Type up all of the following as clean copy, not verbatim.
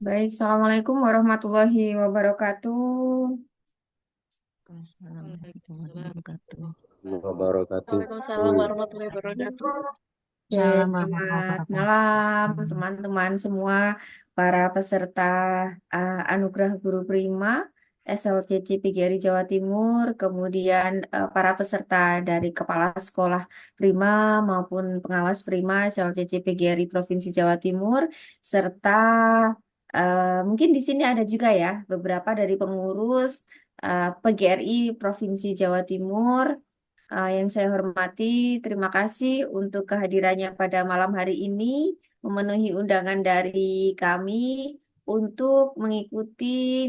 Baik, Assalamualaikum warahmatullahi wabarakatuh. Assalamualaikum warahmatullahi Waalaikumsalam. wabarakatuh. Wabarakatuh. Waalaikumsalam warahmatullahi wabarakatuh. Oke, Salam warahmatullahi selamat malam wabarakatuh. teman-teman semua para peserta Anugerah Guru Prima SLCC PGRI Jawa Timur, kemudian para peserta dari Kepala Sekolah Prima maupun pengawas Prima SLCC PGRI Provinsi Jawa Timur, serta mungkin di sini ada juga ya beberapa dari pengurus PGRI Provinsi Jawa Timur. Yang saya hormati, terima kasih untuk kehadirannya pada malam hari ini, memenuhi undangan dari kami untuk mengikuti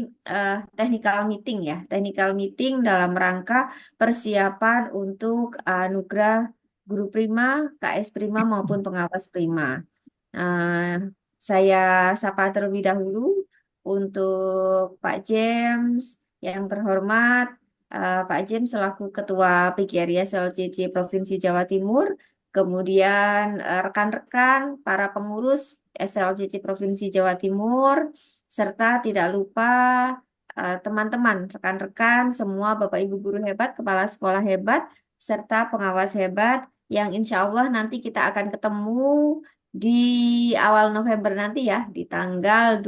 technical meeting ya, technical meeting dalam rangka persiapan untuk anugerah Guru Prima, KS Prima maupun pengawas Prima. Eh, saya sapa terlebih dahulu untuk Pak James yang terhormat. Pak James selaku Ketua PGRI SLCC Provinsi Jawa Timur, kemudian rekan-rekan para pengurus SLCC Provinsi Jawa Timur, serta tidak lupa teman-teman, rekan-rekan, semua Bapak Ibu guru hebat, kepala sekolah hebat, serta pengawas hebat yang insya Allah nanti kita akan ketemu di awal November nanti ya, di tanggal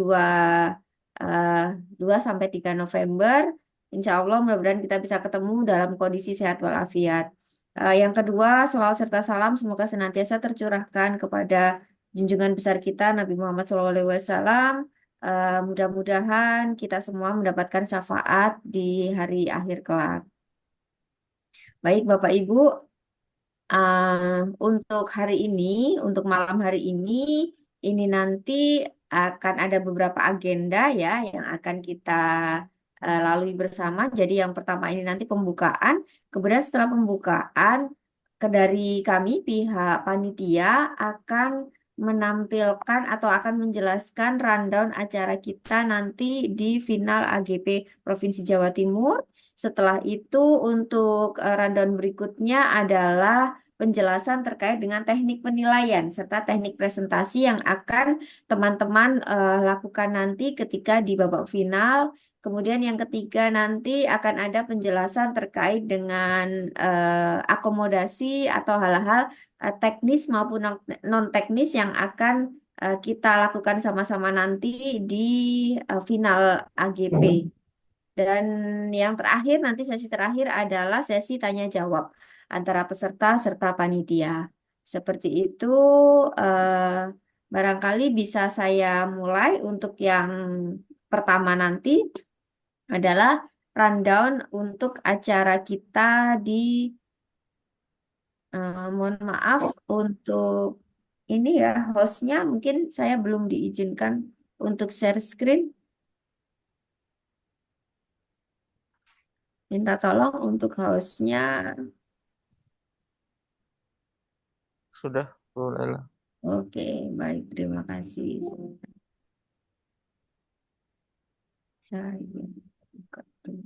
eh, 2 sampai 3 November. Insya Allah mudah-mudahan kita bisa ketemu dalam kondisi sehat walafiat. Yang kedua, selawat serta salam semoga senantiasa tercurahkan kepada junjungan besar kita Nabi Muhammad SAW. Mudah-mudahan kita semua mendapatkan syafaat di hari akhir kelak. Baik, Bapak Ibu, untuk hari ini, untuk malam hari ini nanti akan ada beberapa agenda ya yang akan kita lalui bersama. Jadi yang pertama ini nanti pembukaan, kemudian setelah pembukaan, dari kami pihak panitia akan menampilkan atau akan menjelaskan rundown acara kita nanti di final AGP Provinsi Jawa Timur. Setelah itu untuk rundown berikutnya adalah penjelasan terkait dengan teknik penilaian serta teknik presentasi yang akan teman-teman lakukan nanti ketika di babak final. Kemudian yang ketiga nanti akan ada penjelasan terkait dengan akomodasi atau hal-hal teknis maupun non-teknis yang akan kita lakukan sama-sama nanti di final AGP. Dan yang terakhir, nanti sesi terakhir adalah sesi tanya jawab antara peserta serta panitia. Seperti itu, barangkali bisa saya mulai untuk yang pertama nanti adalah rundown untuk acara kita di, mohon maaf untuk ini ya, hostnya mungkin saya belum diizinkan untuk share screen. Minta tolong untuk hostnya. Sudah, bolehlah. Oke, baik. Terima kasih. Saya buka dulu.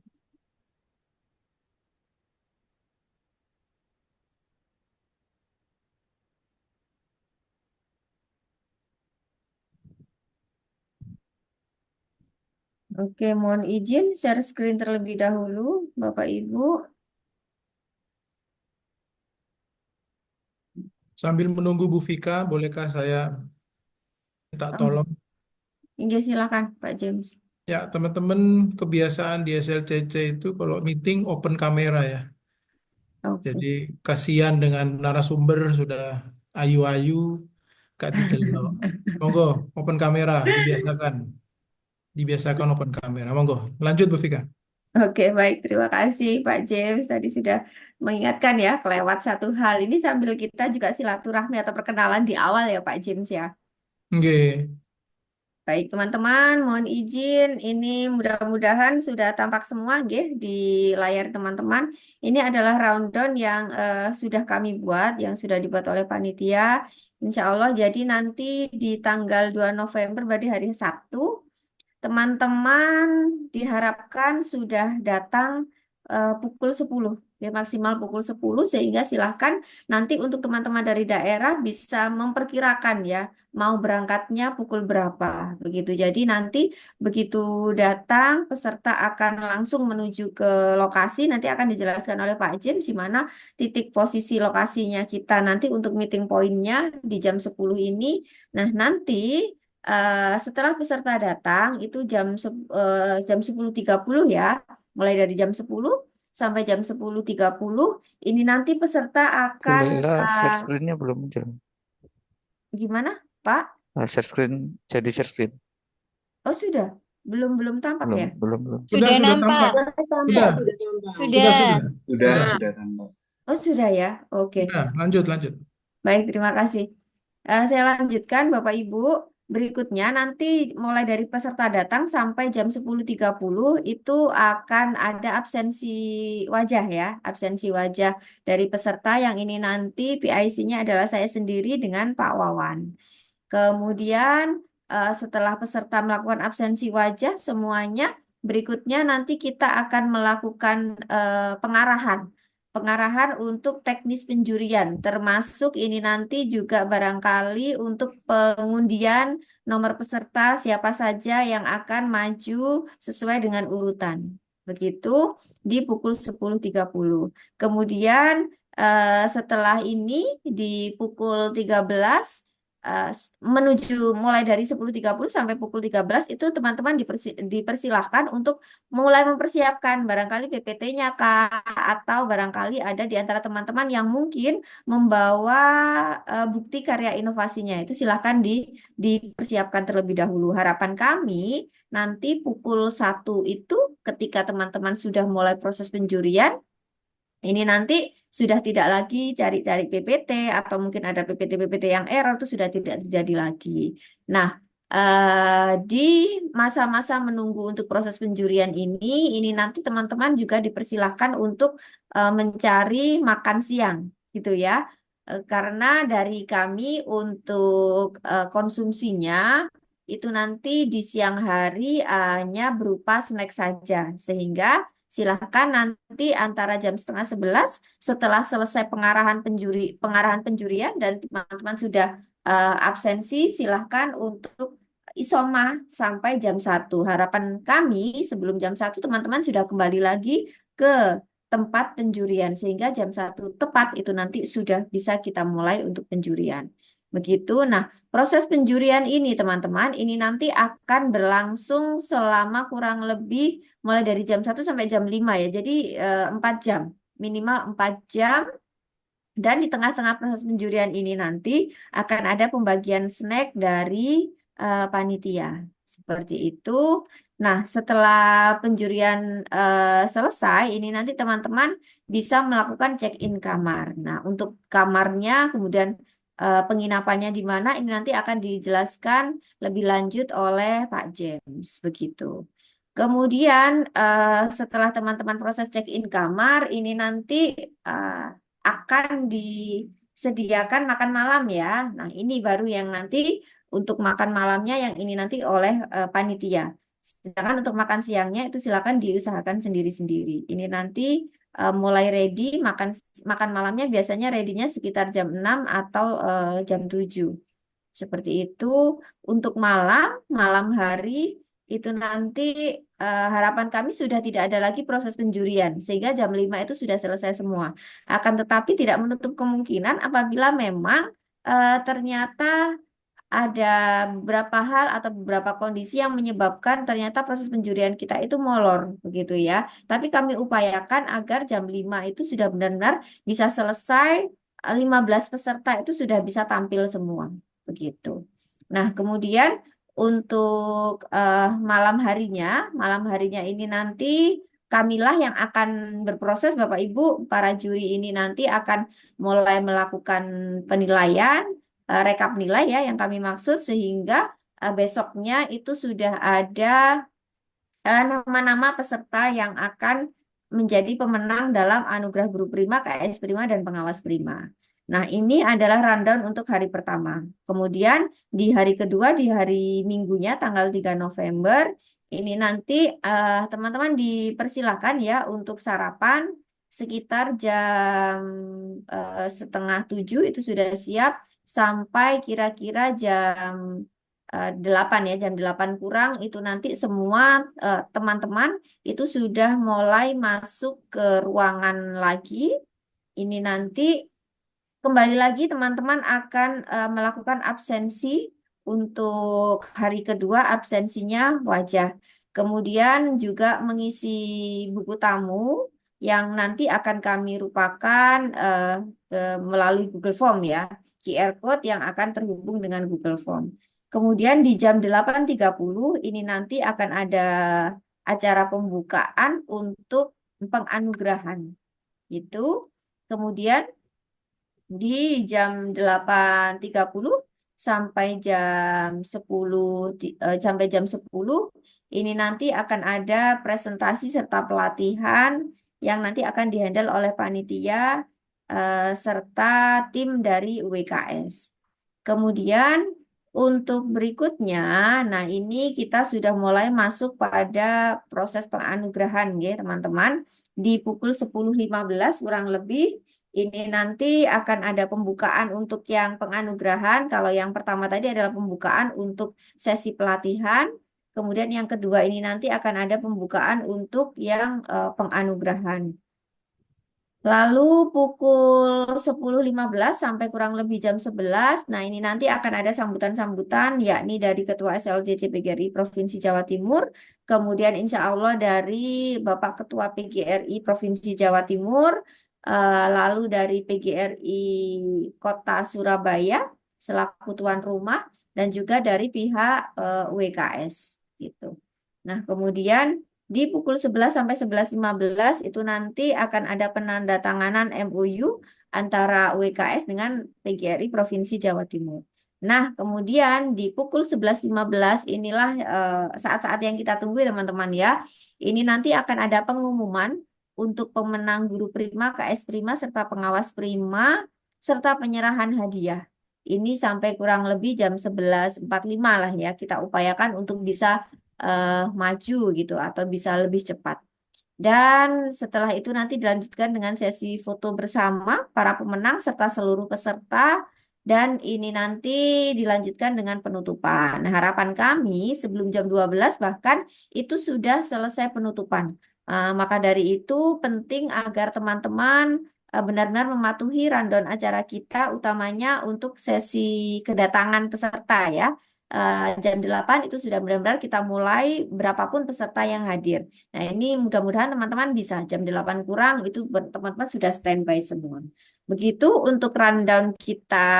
Oke, mohon izin share screen terlebih dahulu, Bapak Ibu. Sambil menunggu Bu Vika, bolehkah saya minta Oh, tolong? iya, silakan, Pak James. Ya, teman-teman, kebiasaan di SLCC itu kalau meeting open kamera ya. Oke. Jadi kasihan dengan narasumber sudah ayu-ayu, Kak Titelo. Monggo, open kamera, dibiasakan. Dibiasakan open kamera. Monggo, lanjut Bu Vika. Oke, baik. Terima kasih, Pak James. Tadi sudah mengingatkan ya, kelewat satu hal. Ini sambil kita juga silaturahmi atau perkenalan di awal ya, Pak James ya. Nggih. Baik, teman-teman, mohon izin. Ini mudah-mudahan sudah tampak semua, nggih, di layar teman-teman. Ini adalah rundown yang sudah kami buat, yang sudah dibuat oleh panitia. Insya Allah, jadi nanti di tanggal 2 November, berarti hari Sabtu, teman-teman diharapkan sudah datang pukul 10. ya maksimal pukul 10 sehingga silahkan nanti untuk teman-teman dari daerah bisa memperkirakan ya mau berangkatnya pukul berapa begitu. Jadi nanti begitu datang peserta akan langsung menuju ke lokasi, nanti akan dijelaskan oleh Pak James di mana titik posisi lokasinya kita nanti untuk meeting pointnya di jam 10 ini. Nah, nanti setelah peserta datang itu jam 10.30 ya, mulai dari jam 10 sampai jam 10.30 ini nanti peserta Bu akan Laila, share screen-nya belum muncul. gimana, Pak? Share screen, jadi share screen. Oh, sudah. Belum tampak Belum, ya? belum. Sudah nampak. tampak. Sudah. Sudah. Sudah. Oh, sudah ya. Oke. Sudah, lanjut. Baik, terima kasih. Saya lanjutkan, Bapak Ibu. Berikutnya nanti mulai dari peserta datang sampai jam 10.30 itu akan ada absensi wajah ya. Absensi wajah dari peserta yang ini nanti PIC-nya adalah saya sendiri dengan Pak Wawan. Kemudian setelah peserta melakukan absensi wajah semuanya, berikutnya nanti kita akan melakukan pengarahan. Pengarahan untuk teknis penjurian, termasuk ini nanti juga barangkali untuk pengundian nomor peserta siapa saja yang akan maju sesuai dengan urutan. Begitu di pukul 10.30. Kemudian setelah ini di pukul 13 menuju mulai dari 10.30 sampai pukul 13 itu teman-teman dipersilahkan untuk mulai mempersiapkan barangkali PPT-nya Kak atau barangkali ada di antara teman-teman yang mungkin membawa bukti karya inovasinya itu silahkan dipersiapkan terlebih dahulu. Harapan kami nanti pukul 1 itu ketika teman-teman sudah mulai proses penjurian ini nanti sudah tidak lagi cari-cari PPT atau mungkin ada PPT-PPT yang error itu sudah tidak terjadi lagi. Nah, di masa-masa menunggu untuk proses penjurian ini nanti teman-teman juga dipersilahkan untuk mencari makan siang, gitu ya. Karena dari kami untuk konsumsinya itu nanti di siang hari hanya berupa snack saja, sehingga silahkan nanti antara jam setengah 11 setelah selesai pengarahan penjurian dan teman-teman sudah absensi, silahkan untuk isoma sampai jam 1. Harapan kami sebelum jam 1 teman-teman sudah kembali lagi ke tempat penjurian sehingga jam 1 tepat itu nanti sudah bisa kita mulai untuk penjurian. Begitu. Nah, proses penjurian ini teman-teman, ini nanti akan berlangsung selama kurang lebih mulai dari jam 1 sampai jam 5 ya. Jadi 4 jam, minimal 4 jam. Dan di tengah-tengah proses penjurian ini nanti akan ada pembagian snack dari panitia. Seperti itu. Nah, setelah penjurian selesai, ini nanti teman-teman bisa melakukan check-in kamar. Nah, untuk kamarnya, kemudian penginapannya di mana, ini nanti akan dijelaskan lebih lanjut oleh Pak James. Begitu. Kemudian setelah teman-teman proses check-in kamar, ini nanti akan disediakan makan malam ya. Nah, ini baru yang nanti untuk makan malamnya yang ini nanti oleh panitia. Sedangkan untuk makan siangnya itu silakan diusahakan sendiri-sendiri. Ini nanti mulai ready makan malamnya biasanya ready-nya sekitar jam 6 atau jam 7. Seperti itu. Untuk malam hari itu nanti harapan kami sudah tidak ada lagi proses penjurian sehingga jam 5 itu sudah selesai semua. Akan tetapi tidak menutup kemungkinan apabila memang ternyata ada beberapa hal atau beberapa kondisi yang menyebabkan ternyata proses penjurian kita itu molor begitu ya. Tapi kami upayakan agar jam 5 itu sudah benar-benar bisa selesai 15 peserta itu sudah bisa tampil semua begitu. Nah, kemudian untuk malam harinya ini nanti kamilah yang akan berproses Bapak Ibu, para juri ini nanti akan mulai melakukan penilaian rekap nilai ya yang kami maksud sehingga besoknya itu sudah ada nama-nama peserta yang akan menjadi pemenang dalam Anugerah Guru Prima, KS Prima, dan Pengawas Prima. Nah, ini adalah rundown untuk hari pertama. Kemudian di hari kedua, di hari Minggunya, tanggal 3 November, ini nanti teman-teman dipersilakan ya untuk sarapan sekitar jam setengah 7 itu sudah siap sampai kira-kira jam 8 ya, jam 8 kurang itu nanti semua teman-teman itu sudah mulai masuk ke ruangan lagi. Ini nanti kembali lagi teman-teman akan melakukan absensi untuk hari kedua, absensinya wajah. Kemudian juga mengisi buku tamu yang nanti akan kami rupakan melalui Google Form ya, QR Code yang akan terhubung dengan Google Form. Kemudian di jam 8.30 ini nanti akan ada acara pembukaan untuk penganugerahan. Itu. Kemudian di jam 8.30 sampai sampai jam 10 ini nanti akan ada presentasi serta pelatihan yang nanti akan dihandle oleh panitia serta tim dari UWKS. Kemudian untuk berikutnya, nah ini kita sudah mulai masuk pada proses penganugerahan ya teman-teman. Di pukul 10.15 kurang lebih ini nanti akan ada pembukaan untuk yang penganugerahan. Kalau yang pertama tadi adalah pembukaan untuk sesi pelatihan. Kemudian yang kedua ini nanti akan ada pembukaan untuk yang penganugerahan. Lalu pukul 10.15 sampai kurang lebih jam 11. Nah, ini nanti akan ada sambutan-sambutan yakni dari Ketua SLJC PGRI Provinsi Jawa Timur, kemudian insya Allah dari Bapak Ketua PGRI Provinsi Jawa Timur, lalu dari PGRI Kota Surabaya selaku tuan rumah dan juga dari pihak WKS gitu. Nah, kemudian di pukul 11 sampai 11.15 itu nanti akan ada penandatanganan MOU antara WKS dengan PGRI Provinsi Jawa Timur. Nah, kemudian di pukul 11.15 inilah saat-saat yang kita tunggu ya teman-teman ya. Ini nanti akan ada pengumuman untuk pemenang guru prima, KS prima, serta pengawas prima, serta penyerahan hadiah. Ini sampai kurang lebih jam 11.45 lah ya. Kita upayakan untuk bisa maju gitu atau bisa lebih cepat. Dan setelah itu nanti dilanjutkan dengan sesi foto bersama para pemenang serta seluruh peserta dan ini nanti dilanjutkan dengan penutupan. Nah, harapan kami sebelum jam 12 bahkan itu sudah selesai penutupan. Maka dari itu penting agar teman-teman benar-benar mematuhi rundown acara kita utamanya untuk sesi kedatangan peserta ya. Jam 8 itu sudah benar-benar kita mulai berapapun peserta yang hadir. Nah, ini mudah-mudahan teman-teman bisa jam 8 kurang itu teman-teman sudah standby semua. Begitu untuk rundown kita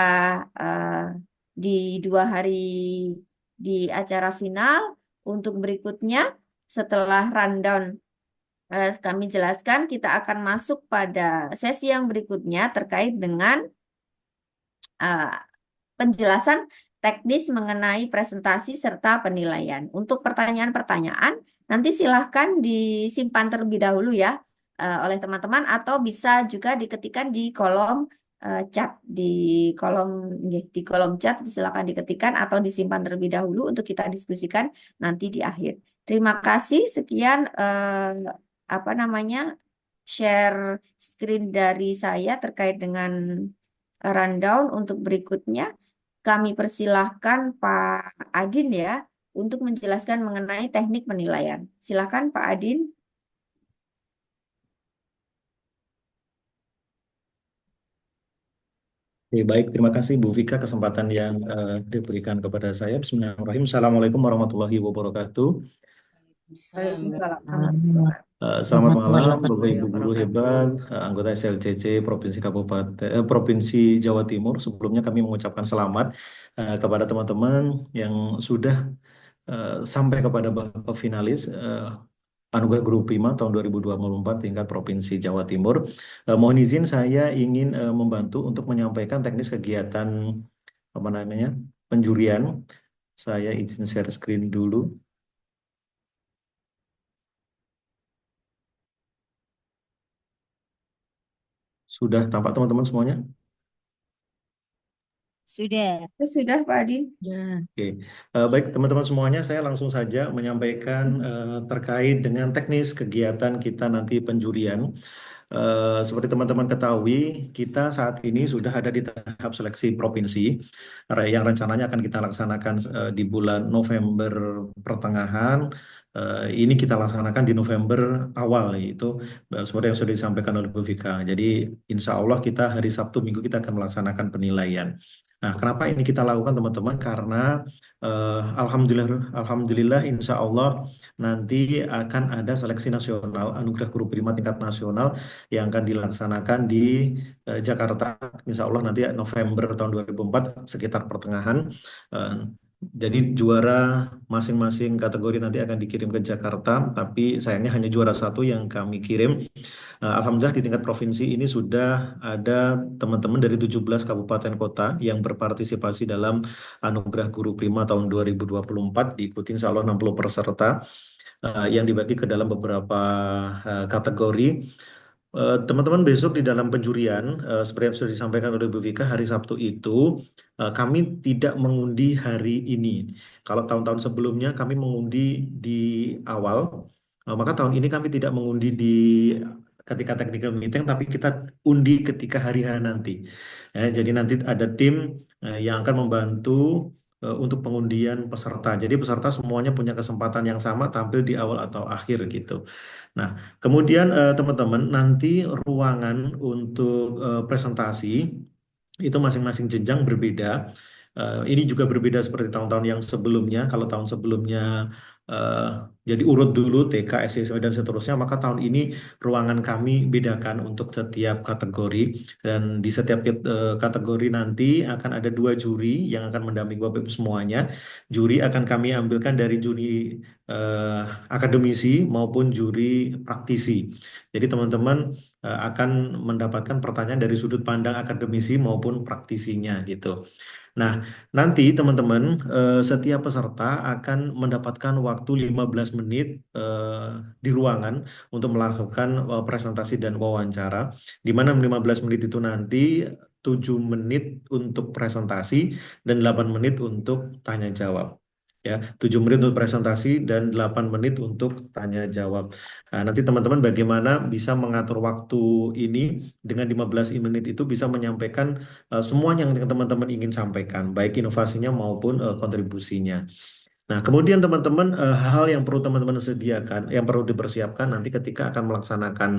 eh, di 2 hari di acara final. Untuk berikutnya, setelah rundown kami jelaskan, kita akan masuk pada sesi yang berikutnya terkait dengan eh, penjelasan teknis mengenai presentasi serta penilaian. Untuk pertanyaan-pertanyaan, nanti silahkan disimpan terlebih dahulu ya oleh teman-teman atau bisa juga diketikkan di kolom chat di kolom chat silakan diketikkan atau disimpan terlebih dahulu untuk kita diskusikan nanti di akhir. Terima kasih. Sekian apa namanya share screen dari saya terkait dengan rundown untuk berikutnya. Kami persilahkan Pak Adin ya untuk menjelaskan mengenai teknik penilaian. Silakan Pak Adin. Oke, baik, terima kasih Bu Vika kesempatan yang diberikan kepada saya. Bismillahirrahmanirrahim. Assalamualaikum warahmatullahi wabarakatuh. Waalaikumsalam. Selamat malam, Bapak Ibu guru hebat, anggota SLCC Provinsi Provinsi Jawa Timur. Sebelumnya kami mengucapkan selamat kepada teman-teman yang sudah sampai kepada babak finalis Anugerah Guru Prima tahun 2024 tingkat Provinsi Jawa Timur. Mohon izin saya ingin membantu untuk menyampaikan teknis kegiatan penjurian. Saya izin share screen dulu. Sudah tampak teman-teman semuanya? Sudah. Sudah Pak Adin. Oke, baik teman-teman semuanya, saya langsung saja menyampaikan terkait dengan teknis kegiatan kita nanti penjurian. seperti teman-teman ketahui, kita saat ini sudah ada di tahap seleksi provinsi yang rencananya akan kita laksanakan di bulan November pertengahan. Ini kita laksanakan di November awal, yaitu seperti yang sudah disampaikan oleh Bu Vika. Jadi insya Allah kita hari Sabtu Minggu kita akan melaksanakan penilaian. Nah, kenapa ini kita lakukan teman-teman? Karena alhamdulillah, insya Allah nanti akan ada seleksi nasional Anugerah Guru Prima tingkat nasional yang akan dilaksanakan di Jakarta. Insya Allah nanti November tahun 2004 sekitar pertengahan. Eh, jadi juara masing-masing kategori nanti akan dikirim ke Jakarta, tapi sayangnya hanya juara satu yang kami kirim. Alhamdulillah di tingkat provinsi ini sudah ada teman-teman dari 17 kabupaten kota yang berpartisipasi dalam Anugerah Guru Prima tahun 2024, diikuti insya Allah 60 peserta yang dibagi ke dalam beberapa kategori. Teman-teman besok di dalam penjurian, seperti yang sudah disampaikan oleh Bu Vika, hari Sabtu itu kami tidak mengundi hari ini. Kalau tahun-tahun sebelumnya kami mengundi di awal, maka tahun ini kami tidak mengundi di ketika technical meeting, tapi kita undi ketika hari H nanti. Jadi nanti ada tim yang akan membantu untuk pengundian peserta. Jadi peserta semuanya punya kesempatan yang sama tampil di awal atau akhir gitu. Nah, kemudian teman-teman nanti ruangan untuk presentasi itu masing-masing jenjang berbeda. Ini juga berbeda seperti tahun-tahun yang sebelumnya. Kalau tahun sebelumnya eh, jadi urut dulu TK, SD, SMP, dan seterusnya, maka tahun ini ruangan kami bedakan untuk setiap kategori. Dan di setiap kategori nanti akan ada 2 juri yang akan mendampingi Bapak Ibu semuanya. Juri akan kami ambilkan dari juri eh, akademisi maupun juri praktisi. Jadi teman-teman akan mendapatkan pertanyaan dari sudut pandang akademisi maupun praktisinya gitu. Nah, nanti teman-teman setiap peserta akan mendapatkan waktu 15 menit di ruangan untuk melakukan presentasi dan wawancara, di mana 15 menit itu nanti 7 menit untuk presentasi dan 8 menit untuk tanya jawab. Ya, 7 menit untuk presentasi dan 8 menit untuk tanya jawab. Nah, nanti teman-teman bagaimana bisa mengatur waktu ini dengan 15 menit itu bisa menyampaikan semuanya yang teman-teman ingin sampaikan, baik inovasinya maupun kontribusinya. Nah, kemudian teman-teman hal-hal yang perlu teman-teman sediakan, yang perlu dipersiapkan nanti ketika akan melaksanakan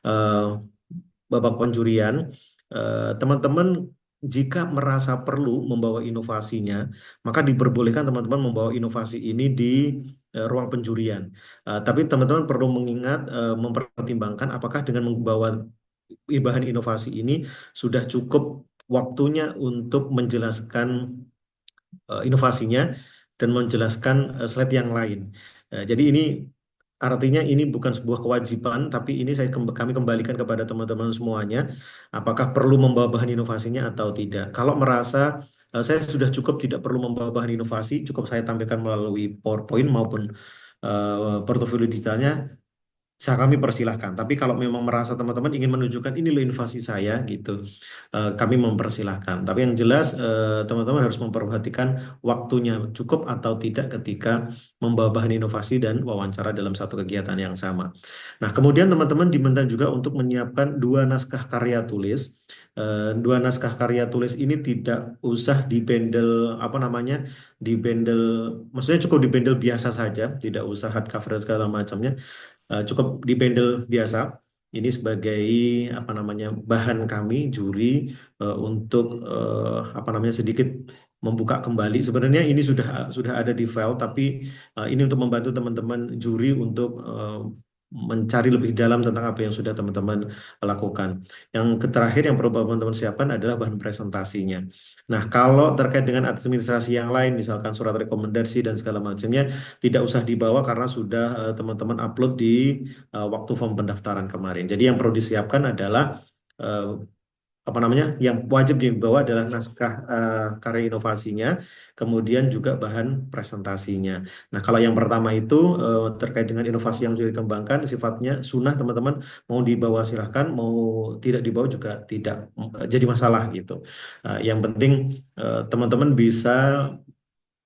eh, babak penjurian, teman-teman jika merasa perlu membawa inovasinya, maka diperbolehkan teman-teman membawa inovasi ini di ruang penjurian. Tapi teman-teman perlu mengingat, mempertimbangkan apakah dengan membawa bahan inovasi ini sudah cukup waktunya untuk menjelaskan inovasinya dan menjelaskan slide yang lain. Jadi ini artinya ini bukan sebuah kewajiban, tapi ini kami kembalikan kepada teman-teman semuanya, apakah perlu membawa bahan inovasinya atau tidak. Kalau merasa saya sudah cukup tidak perlu membawa bahan inovasi, cukup saya tampilkan melalui PowerPoint maupun portofolio digitalnya, kami persilahkan. Tapi kalau memang merasa teman-teman ingin menunjukkan ini loh inovasi saya gitu, kami mempersilahkan. Tapi yang jelas teman-teman harus memperhatikan waktunya cukup atau tidak ketika membawa bahan inovasi dan wawancara dalam satu kegiatan yang sama. Nah, kemudian teman-teman diminta juga untuk menyiapkan 2 naskah karya tulis. 2 naskah karya tulis ini tidak usah dibendel apa namanya, dibendel, maksudnya cukup dibendel biasa saja, tidak usah hardcover dan segala macamnya. Cukup di bendel biasa. Ini sebagai apa namanya bahan kami juri untuk apa namanya sedikit membuka kembali. Sebenarnya ini sudah ada di file, tapi ini untuk membantu teman-teman juri untuk mencari lebih dalam tentang apa yang sudah teman-teman lakukan. Yang terakhir yang perlu teman-teman siapkan adalah bahan presentasinya. Nah, kalau terkait dengan administrasi yang lain, misalkan surat rekomendasi dan segala macamnya, tidak usah dibawa karena sudah teman-teman upload di waktu form pendaftaran kemarin. Jadi yang perlu disiapkan adalah eh, apa namanya, yang wajib dibawa adalah naskah karya inovasinya, kemudian juga bahan presentasinya. Nah, kalau yang pertama itu terkait dengan inovasi yang sudah dikembangkan, sifatnya sunnah teman-teman, mau dibawa silahkan, mau tidak dibawa juga tidak jadi masalah gitu. Yang penting teman-teman bisa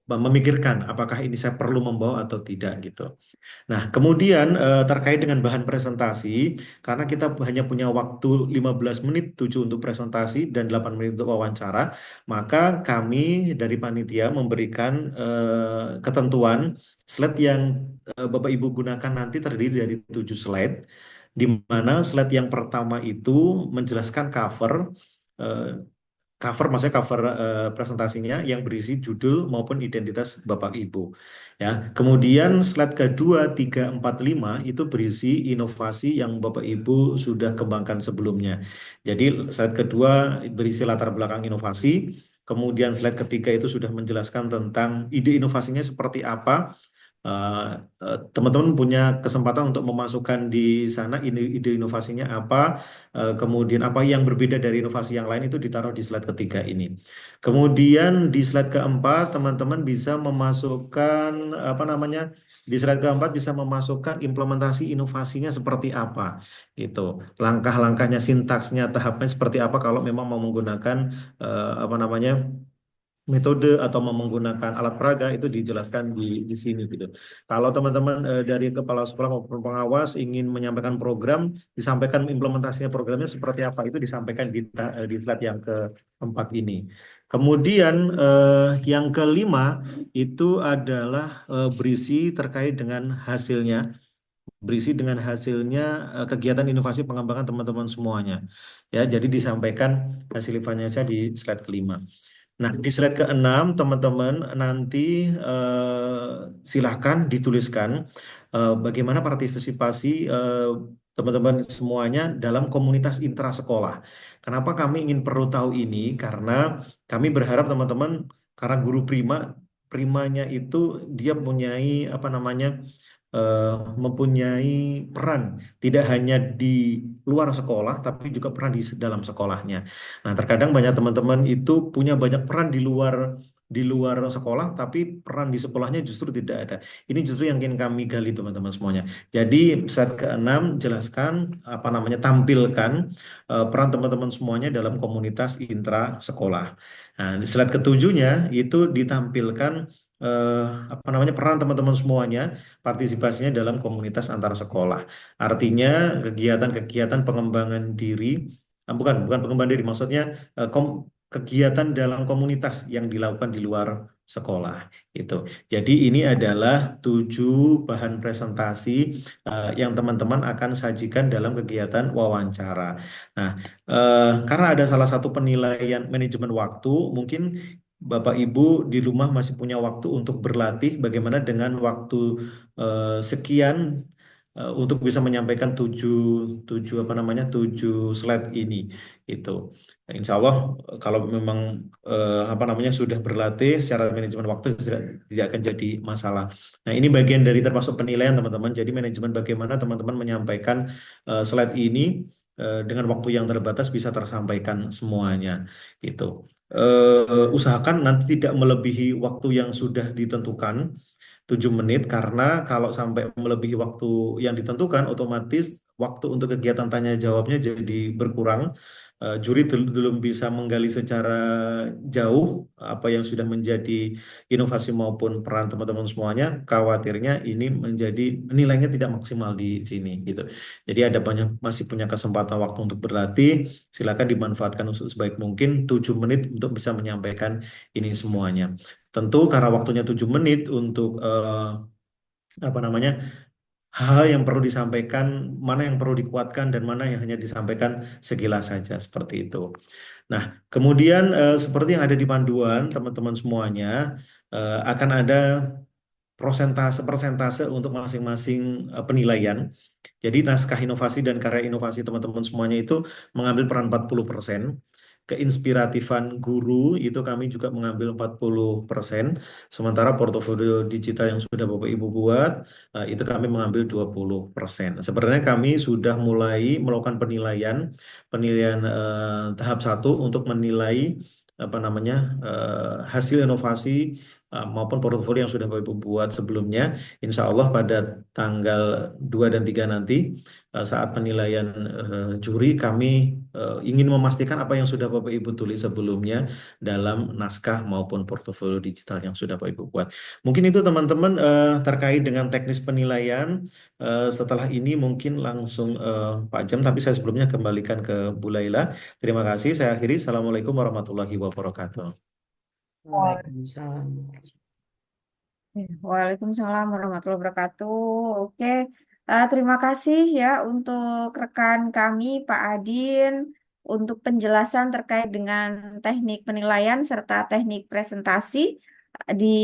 memikirkan apakah ini saya perlu membawa atau tidak gitu. Nah, kemudian terkait dengan bahan presentasi, karena kita hanya punya waktu 15 menit 7 untuk presentasi dan 8 menit untuk wawancara, maka kami dari panitia memberikan ketentuan slide yang Bapak Ibu gunakan nanti terdiri dari 7 slide, di mana slide yang pertama itu menjelaskan eh, maksudnya cover presentasinya yang berisi judul maupun identitas Bapak Ibu. Ya, kemudian slide kedua 3, 4, 5 itu berisi inovasi yang Bapak Ibu sudah kembangkan sebelumnya. Jadi slide kedua berisi latar belakang inovasi, kemudian slide ketiga itu sudah menjelaskan tentang ide inovasinya seperti apa. Teman-teman punya kesempatan untuk memasukkan di sana ide inovasinya apa, kemudian apa yang berbeda dari inovasi yang lain itu ditaruh di slide ketiga ini. Kemudian di slide keempat teman-teman bisa memasukkan apa namanya, di slide keempat bisa memasukkan implementasi inovasinya seperti apa, gitu. Langkah-langkahnya, sintaksnya, tahapnya seperti apa kalau memang mau menggunakan apa namanya, metode atau mau menggunakan alat peraga itu dijelaskan di sini gitu. Kalau teman-teman dari kepala sekolah maupun pengawas ingin menyampaikan program, disampaikan implementasinya programnya seperti apa itu disampaikan di slide yang keempat ini. Kemudian yang kelima itu adalah berisi terkait dengan hasilnya, kegiatan inovasi pengembangan teman-teman semuanya. Ya, jadi disampaikan hasil evaluasinya di slide kelima. Nah, di slide keenam, teman-teman nanti silahkan dituliskan bagaimana partisipasi teman-teman semuanya dalam komunitas intrasekolah. Kenapa kami ingin perlu tahu ini? Karena kami berharap teman-teman, karena guru primanya itu dia mempunyai apa namanya, eh, mempunyai peran tidak hanya di luar sekolah, tapi juga peran di dalam sekolahnya. Nah, terkadang banyak teman-teman itu punya banyak peran di luar sekolah, tapi peran di sekolahnya justru tidak ada. Ini justru yang ingin kami gali teman-teman semuanya. Jadi slide keenam jelaskan apa namanya, tampilkan peran teman-teman semuanya dalam komunitas intra sekolah. Nah, di slide ketujuhnya itu ditampilkan eh, apa namanya, peran teman-teman semuanya, partisipasinya dalam komunitas antar sekolah. Artinya kegiatan-kegiatan pengembangan diri, bukan pengembangan diri, maksudnya kegiatan dalam komunitas yang dilakukan di luar sekolah itu. Jadi ini adalah 7 bahan presentasi yang teman-teman akan sajikan dalam kegiatan wawancara. Nah, karena ada salah satu penilaian manajemen waktu, mungkin Bapak Ibu di rumah masih punya waktu untuk berlatih bagaimana dengan waktu sekian untuk bisa menyampaikan 7 apa namanya, 7 slide ini itu. Insya Allah kalau memang apa namanya sudah berlatih secara manajemen waktu tidak akan jadi masalah. Nah, ini bagian dari termasuk penilaian teman-teman. Jadi manajemen bagaimana teman-teman menyampaikan slide ini dengan waktu yang terbatas bisa tersampaikan semuanya gitu. Usahakan nanti tidak melebihi waktu yang sudah ditentukan 7 menit, karena kalau sampai melebihi waktu yang ditentukan otomatis waktu untuk kegiatan tanya jawabnya jadi berkurang. Juri belum bisa menggali secara jauh apa yang sudah menjadi inovasi maupun peran teman-teman semuanya. Khawatirnya ini menjadi nilainya tidak maksimal di sini gitu. Jadi ada banyak masih punya kesempatan waktu untuk berlatih. Silakan dimanfaatkan untuk sebaik mungkin 7 menit untuk bisa menyampaikan ini semuanya. Tentu karena waktunya 7 menit untuk apa namanya, hal yang perlu disampaikan, mana yang perlu dikuatkan dan mana yang hanya disampaikan sekilas saja seperti itu. Nah, kemudian seperti yang ada di panduan teman-teman semuanya, akan ada persentase untuk masing-masing penilaian. Jadi naskah inovasi dan karya inovasi teman-teman semuanya itu mengambil peran 40%. Keinspiratifan guru itu kami juga mengambil 40%. Sementara portofolio digital yang sudah Bapak Ibu buat itu kami mengambil 20%. Sebenarnya kami sudah mulai melakukan penilaian tahap 1 untuk menilai apa namanya, hasil inovasi maupun portofolio yang sudah Bapak Ibu buat sebelumnya. Insya Allah pada tanggal 2 dan 3 nanti saat penilaian juri kami ingin memastikan apa yang sudah Bapak Ibu tulis sebelumnya dalam naskah maupun portofolio digital yang sudah Bapak Ibu buat. Mungkin itu teman-teman terkait dengan teknis penilaian. Setelah ini mungkin langsung Pak Jam, tapi saya sebelumnya kembalikan ke Bu Laila. Terima kasih. Saya akhiri. Assalamualaikum warahmatullahi wabarakatuh. Waalaikumsalam. Waalaikumsalam warahmatullahi wabarakatuh. Oke, terima kasih ya untuk rekan kami Pak Adin untuk penjelasan terkait dengan teknik penilaian serta teknik presentasi di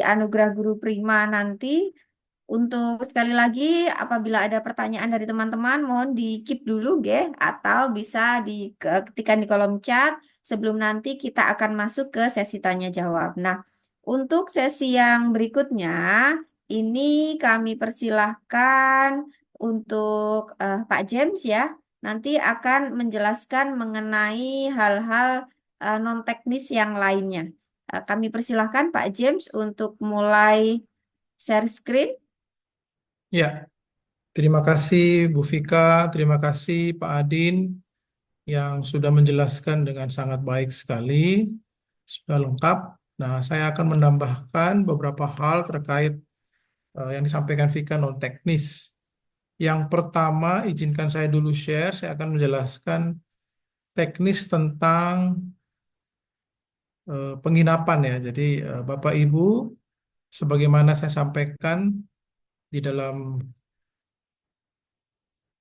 Anugerah Guru Prima nanti. Untuk sekali lagi, apabila ada pertanyaan dari teman-teman, mohon di-keep dulu, atau bisa diketikkan di kolom chat sebelum nanti kita akan masuk ke sesi tanya jawab. Nah, untuk sesi yang berikutnya, ini kami persilahkan untuk Pak James ya, nanti akan menjelaskan mengenai hal-hal non-teknis yang lainnya. Kami persilahkan Pak James untuk mulai share screen. Ya, terima kasih Bu Vika, terima kasih Pak Adin yang sudah menjelaskan dengan sangat baik sekali, sudah lengkap. Nah, saya akan menambahkan beberapa hal terkait yang disampaikan Vika non teknis. Yang pertama, izinkan saya dulu share, saya akan menjelaskan teknis tentang penginapan ya. Jadi Bapak Ibu, sebagaimana saya sampaikan di dalam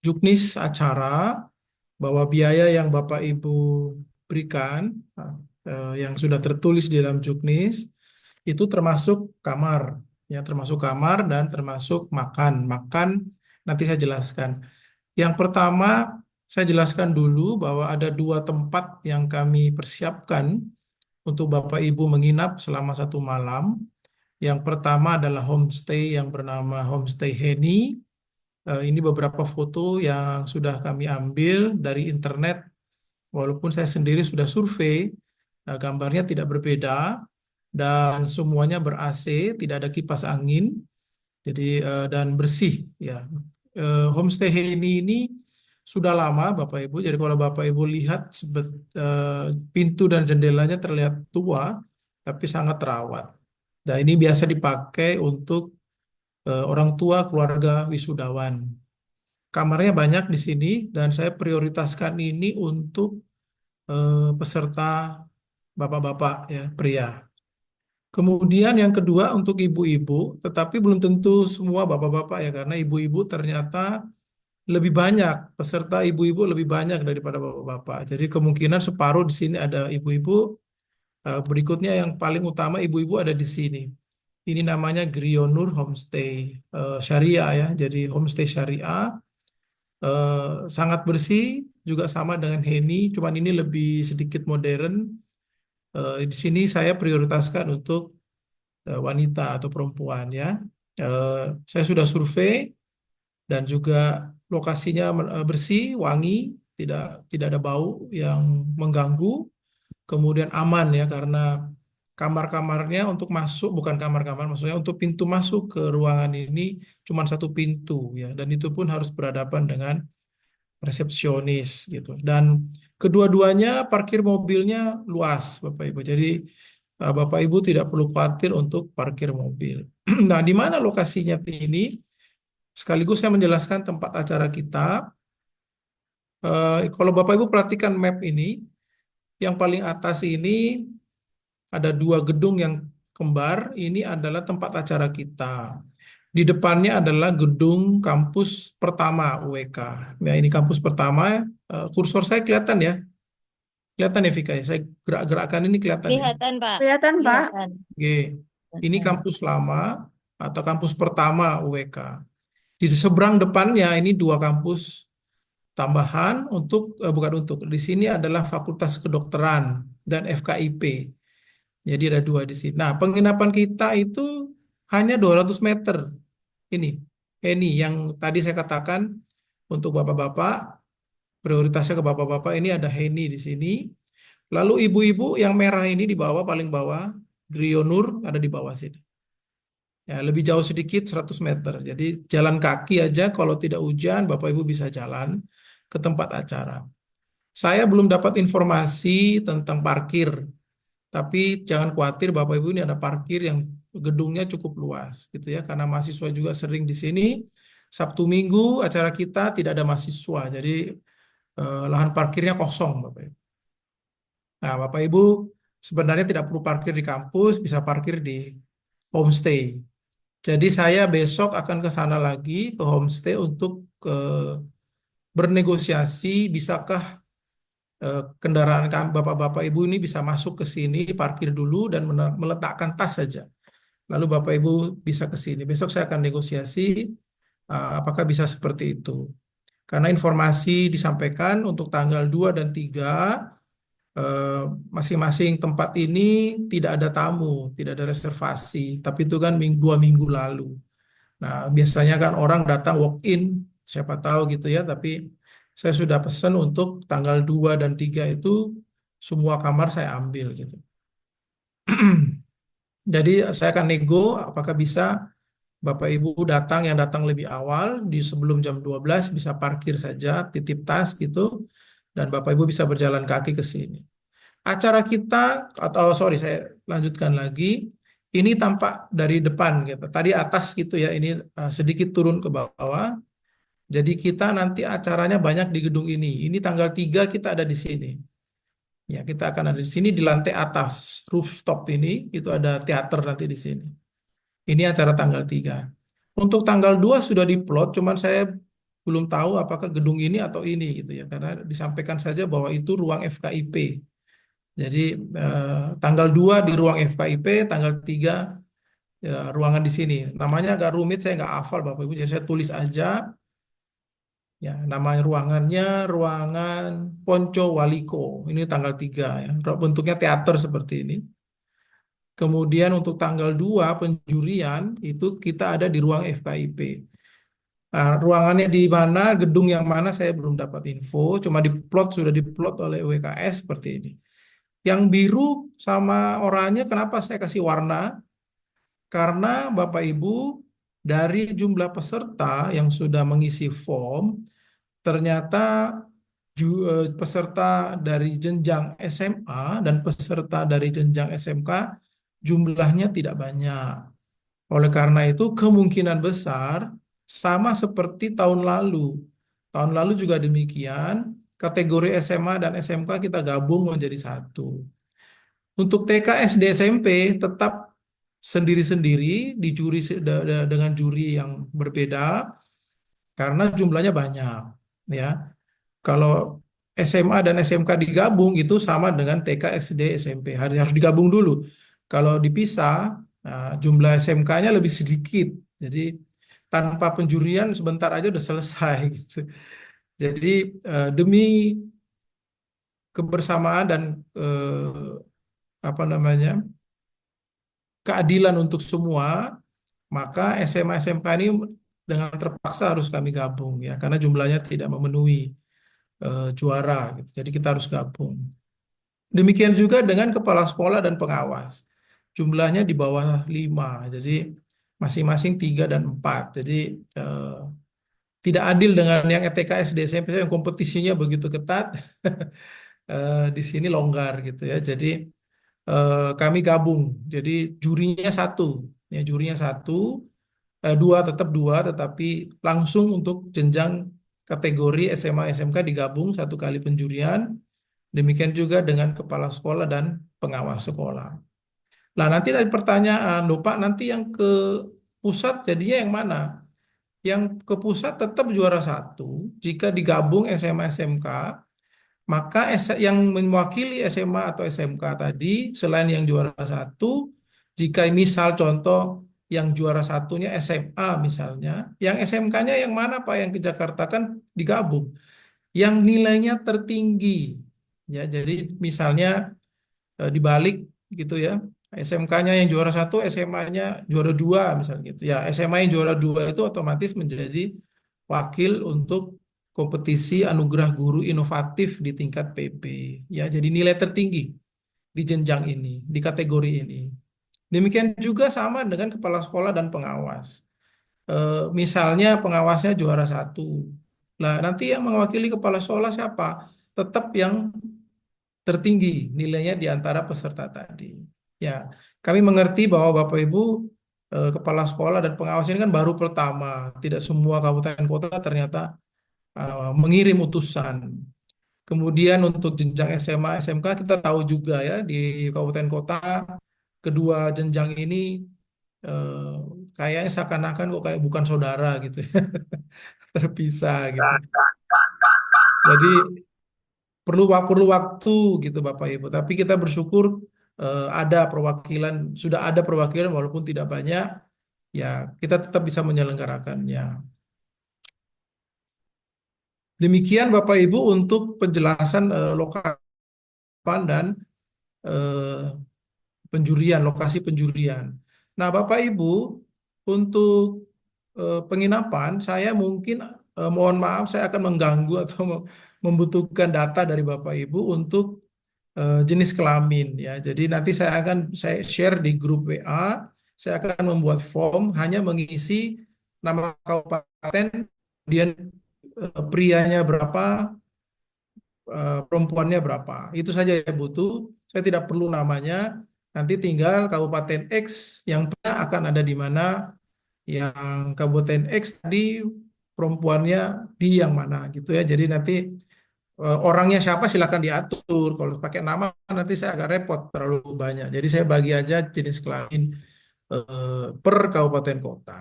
juknis acara, bahwa biaya yang Bapak Ibu berikan, yang sudah tertulis di dalam juknis, itu termasuk kamar, ya termasuk kamar dan termasuk makan. Makan nanti saya jelaskan. Yang pertama, saya jelaskan dulu bahwa ada 2 tempat yang kami persiapkan untuk Bapak Ibu menginap selama 1 malam. Yang pertama adalah homestay yang bernama Homestay Heni. Ini beberapa foto yang sudah kami ambil dari internet. Walaupun saya sendiri sudah survei, gambarnya tidak berbeda dan semuanya ber-AC, tidak ada kipas angin, jadi dan bersih ya. Homestay ini sudah lama Bapak Ibu. Jadi kalau Bapak Ibu lihat pintu dan jendelanya terlihat tua, tapi sangat terawat. Dan ini biasa dipakai untuk orang tua keluarga wisudawan. Kamarnya banyak di sini dan saya prioritaskan ini untuk peserta bapak-bapak ya, pria. Kemudian yang kedua untuk ibu-ibu, tetapi belum tentu semua bapak-bapak ya, karena ibu-ibu ternyata lebih banyak, peserta ibu-ibu lebih banyak daripada bapak-bapak. Jadi kemungkinan separuh di sini ada ibu-ibu, berikutnya yang paling utama ibu-ibu ada di sini. Ini namanya Grionur Homestay Syariah ya, jadi homestay syariah, sangat bersih, juga sama dengan Heni, cuman ini lebih sedikit modern. Di sini saya prioritaskan untuk wanita atau perempuan ya. Saya sudah survei dan juga lokasinya bersih, wangi, tidak ada bau yang mengganggu, kemudian aman ya, karena kamar-kamarnya untuk masuk, bukan kamar-kamar, maksudnya untuk pintu masuk ke ruangan ini cuma 1 pintu ya, dan itu pun harus berhadapan dengan resepsionis gitu. Dan kedua-duanya parkir mobilnya luas Bapak Ibu. Jadi Bapak Ibu tidak perlu khawatir untuk parkir mobil. Nah, di mana lokasinya ini? Sekaligus saya menjelaskan tempat acara kita. Kalau Bapak Ibu perhatikan map ini, yang paling atas ini ada 2 gedung yang kembar. Ini adalah tempat acara kita. Di depannya adalah gedung kampus pertama UWK. Nah, ini kampus pertama. Kursor saya kelihatan ya? Kelihatan ya Vika ya? Saya gerak-gerakkan ini kelihatan ya? Kelihatan, Pak. Kelihatan, Pak. Kelihatan. Oke. Ini kampus lama atau kampus pertama UWK. Di seberang depannya ini 2 kampus tambahan bukan untuk. Di sini adalah Fakultas Kedokteran dan FKIP. Jadi ada 2 di sini. Nah, penginapan kita itu hanya 200 meter. Ini yang tadi saya katakan untuk bapak-bapak, prioritasnya ke bapak-bapak, ini ada Heni di sini. Lalu ibu-ibu yang merah ini di bawah, paling bawah, Drionur ada di bawah sini. Ya, lebih jauh sedikit 100 meter. Jadi jalan kaki aja kalau tidak hujan Bapak Ibu bisa jalan ke tempat acara. Saya belum dapat informasi tentang parkir, tapi jangan khawatir Bapak Ibu, ini ada parkir yang gedungnya cukup luas gitu ya, karena mahasiswa juga sering di sini. Sabtu Minggu acara kita tidak ada mahasiswa, jadi lahan parkirnya kosong Bapak Ibu. Nah, Bapak Ibu sebenarnya tidak perlu parkir di kampus, bisa parkir di homestay. Jadi saya besok akan ke sana lagi ke homestay untuk bernegosiasi, bisakah kendaraan Bapak-Bapak Ibu ini bisa masuk ke sini, parkir dulu dan meletakkan tas saja. Lalu Bapak Ibu bisa ke sini. Besok saya akan negosiasi apakah bisa seperti itu. Karena informasi disampaikan untuk tanggal 2 dan 3 masing-masing tempat ini tidak ada tamu, tidak ada reservasi. Tapi itu kan 2 minggu lalu. Nah, biasanya kan orang datang walk-in, siapa tahu gitu ya, tapi saya sudah pesan untuk tanggal 2 dan 3 itu semua kamar saya ambil gitu. Jadi saya akan nego apakah bisa Bapak Ibu yang datang lebih awal di sebelum jam 12 bisa parkir saja, titip tas gitu, dan Bapak Ibu bisa berjalan kaki ke sini. Acara kita, atau sorry saya lanjutkan lagi, ini tampak dari depan gitu. Tadi atas gitu ya, ini sedikit turun ke bawah. Jadi kita nanti acaranya banyak di gedung ini. Ini tanggal 3 kita ada di sini. Ya, kita akan ada di sini di lantai atas, rooftop ini, itu ada teater nanti di sini. Ini acara tanggal 3. Untuk tanggal 2 sudah diplot, cuman saya belum tahu apakah gedung ini atau ini gitu ya. Karena disampaikan saja bahwa itu ruang FKIP. Jadi tanggal 2 di ruang FKIP, tanggal 3 ruangan di sini. Namanya agak rumit, saya nggak hafal Bapak Ibu, jadi saya tulis aja. Ya, nama ruangannya ruangan Ponco Waliko. Ini tanggal 3 ya. Bentuknya teater seperti ini. Kemudian untuk tanggal 2 penjurian itu kita ada di ruang FKIP. Nah, ruangannya di mana, gedung yang mana saya belum dapat info, cuma sudah diplot oleh WKS seperti ini. Yang biru sama oranye kenapa saya kasih warna? Karena Bapak Ibu dari jumlah peserta yang sudah mengisi form, ternyata peserta dari jenjang SMA dan peserta dari jenjang SMK jumlahnya tidak banyak. Oleh karena itu kemungkinan besar sama seperti tahun lalu. Tahun lalu juga demikian, kategori SMA dan SMK kita gabung menjadi satu. Untuk TK, SD, SMP tetap sendiri-sendiri dengan juri yang berbeda karena jumlahnya banyak ya. Kalau SMA dan SMK digabung itu sama dengan TK, SD, SMP. Harus digabung dulu. Kalau dipisah, nah, jumlah SMK-nya lebih sedikit. Jadi tanpa penjurian sebentar aja udah selesai gitu. Jadi demi kebersamaan dan apa namanya keadilan untuk semua, maka SMA SMK ini dengan terpaksa harus kami gabung ya, karena jumlahnya tidak memenuhi juara gitu. Jadi kita harus gabung. Demikian juga dengan kepala sekolah dan pengawas. Jumlahnya di bawah 5. Jadi masing-masing 3 dan 4. Jadi tidak adil dengan yang TK, SD, SMP yang kompetisinya begitu ketat. Di sini longgar gitu ya. Jadi kami gabung. Jadi jurinya satu. Ya, jurinya satu. Tetap dua, tetapi langsung untuk jenjang kategori SMA SMK digabung satu kali penjurian. Demikian juga dengan kepala sekolah dan pengawas sekolah. Nah, nanti ada pertanyaan, loh Pak, nanti yang ke pusat jadinya yang mana? Yang ke pusat tetap juara satu. Jika digabung SMA SMK, maka yang mewakili SMA atau SMK tadi, selain yang juara satu, jika misal contoh yang juara satunya SMA misalnya, yang SMK-nya yang mana Pak yang ke Jakarta kan digabung. Yang nilainya tertinggi. Ya, jadi misalnya dibalik gitu ya. SMK-nya yang juara satu, SMA-nya juara 2 misalnya gitu. Ya, SMA yang juara 2 itu otomatis menjadi wakil untuk kompetisi anugerah guru inovatif di tingkat PP. Ya, jadi nilai tertinggi di jenjang ini, di kategori ini. Demikian juga sama dengan kepala sekolah dan pengawas. Misalnya pengawasnya juara 1. Nah, nanti yang mewakili kepala sekolah siapa? Tetap yang tertinggi nilainya di antara peserta tadi. Ya, kami mengerti bahwa Bapak Ibu kepala sekolah dan pengawas ini kan baru pertama. Tidak semua kabupaten kota ternyata mengirim utusan. Kemudian untuk jenjang SMA, SMK kita tahu juga ya di kabupaten kota kedua jenjang ini eh, kayaknya seakan-akan kok kayak bukan saudara gitu ya, terpisah gitu. Jadi perlu waktu gitu Bapak Ibu. Tapi kita bersyukur ada perwakilan, sudah ada perwakilan walaupun tidak banyak, ya kita tetap bisa menyelenggarakannya. Demikian Bapak Ibu untuk penjelasan lokasi dan eh, penjurian, lokasi penjurian. Nah, Bapak Ibu, untuk penginapan, saya mungkin mohon maaf, saya akan mengganggu atau membutuhkan data dari Bapak Ibu untuk jenis kelamin ya. Jadi nanti saya share di grup WA. Saya akan membuat form hanya mengisi nama kabupaten, kemudian prianya berapa, perempuannya berapa. Itu saja yang butuh. Saya tidak perlu namanya. Nanti tinggal Kabupaten X yang pernah akan ada di mana, yang Kabupaten X tadi perempuannya di yang mana gitu ya. Jadi nanti orangnya siapa silakan diatur. Kalau pakai nama nanti saya agak repot terlalu banyak. Jadi saya bagi aja jenis kelamin per kabupaten kota.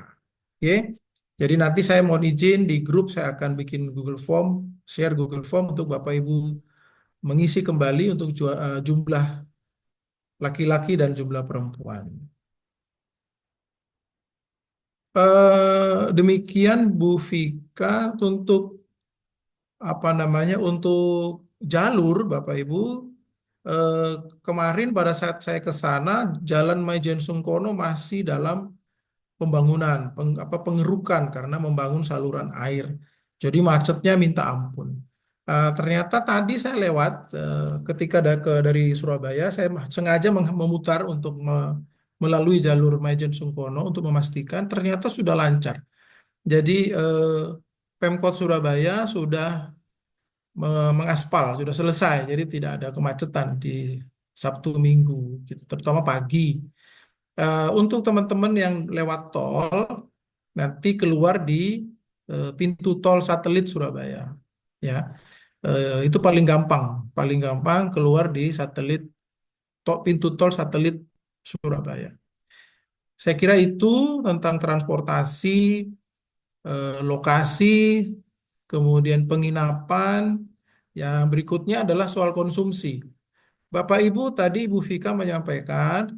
Oke. Jadi nanti saya mohon izin di grup saya akan bikin Google Form, share Google Form untuk Bapak Ibu mengisi kembali untuk jumlah laki-laki dan jumlah perempuan. Demikian Bu Vika untuk apa namanya untuk jalur Bapak Ibu. eh, Kemarin pada saat saya ke sana Jalan Maijen Sungkono masih dalam pembangunan, pengerukan karena membangun saluran air. Jadi macetnya minta ampun. Ternyata tadi saya lewat ketika dari Surabaya, saya sengaja memutar untuk melalui jalur Maijen Sungkono untuk memastikan ternyata sudah lancar. Jadi Pemkot Surabaya sudah mengaspal, sudah selesai. Jadi tidak ada kemacetan di Sabtu Minggu, gitu, terutama pagi. Untuk teman-teman yang lewat tol, nanti keluar di pintu tol satelit Surabaya. Ya, itu paling gampang keluar di pintu tol satelit Surabaya. Saya kira itu tentang transportasi, lokasi, kemudian penginapan. Yang berikutnya adalah soal konsumsi. Bapak Ibu tadi Ibu Vika menyampaikan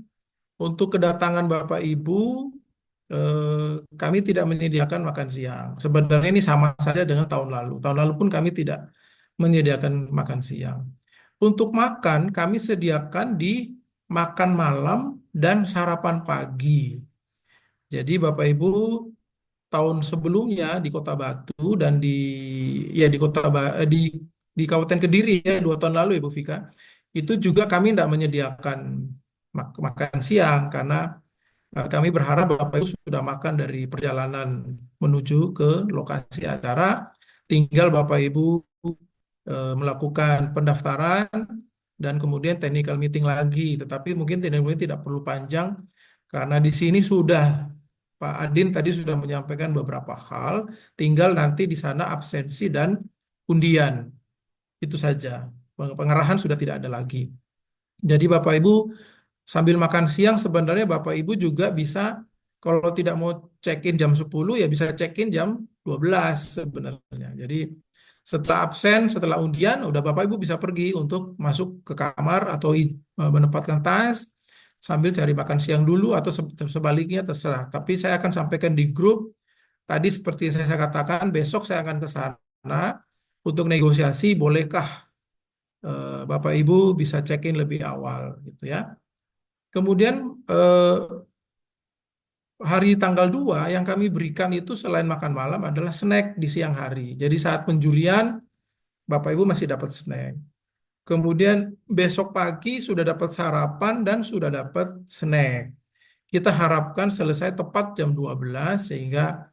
untuk kedatangan Bapak Ibu kami tidak menyediakan makan siang. Sebenarnya ini sama saja dengan tahun lalu. Tahun lalu pun kami tidak menyediakan makan siang. Untuk makan kami sediakan di makan malam dan sarapan pagi. Jadi Bapak Ibu tahun sebelumnya di Kota Batu dan di di Kabupaten Kediri ya 2 tahun lalu Ibu Vika itu juga kami tidak menyediakan makan siang karena kami berharap Bapak Ibu sudah makan dari perjalanan menuju ke lokasi acara, tinggal Bapak Ibu melakukan pendaftaran dan kemudian technical meeting lagi. Tetapi mungkin technical meeting tidak perlu panjang karena di sini sudah Pak Adin tadi sudah menyampaikan beberapa hal, tinggal nanti di sana absensi dan undian. Itu saja. Pengarahan sudah tidak ada lagi. Jadi Bapak Ibu sambil makan siang sebenarnya Bapak Ibu juga bisa kalau tidak mau check-in jam 10 ya bisa check-in jam 12 sebenarnya. Jadi setelah absen, setelah undian, udah Bapak Ibu bisa pergi untuk masuk ke kamar atau menempatkan tas sambil cari makan siang dulu atau sebaliknya terserah. Tapi saya akan sampaikan di grup. Tadi seperti saya katakan, besok saya akan ke sana untuk negosiasi bolehkah Bapak Ibu bisa check-in lebih awal gitu ya. Kemudian hari tanggal 2 yang kami berikan itu selain makan malam adalah snack di siang hari. Jadi saat penjurian Bapak Ibu masih dapat snack. Kemudian besok pagi sudah dapat sarapan dan sudah dapat snack. kita harapkan selesai tepat jam 12 sehingga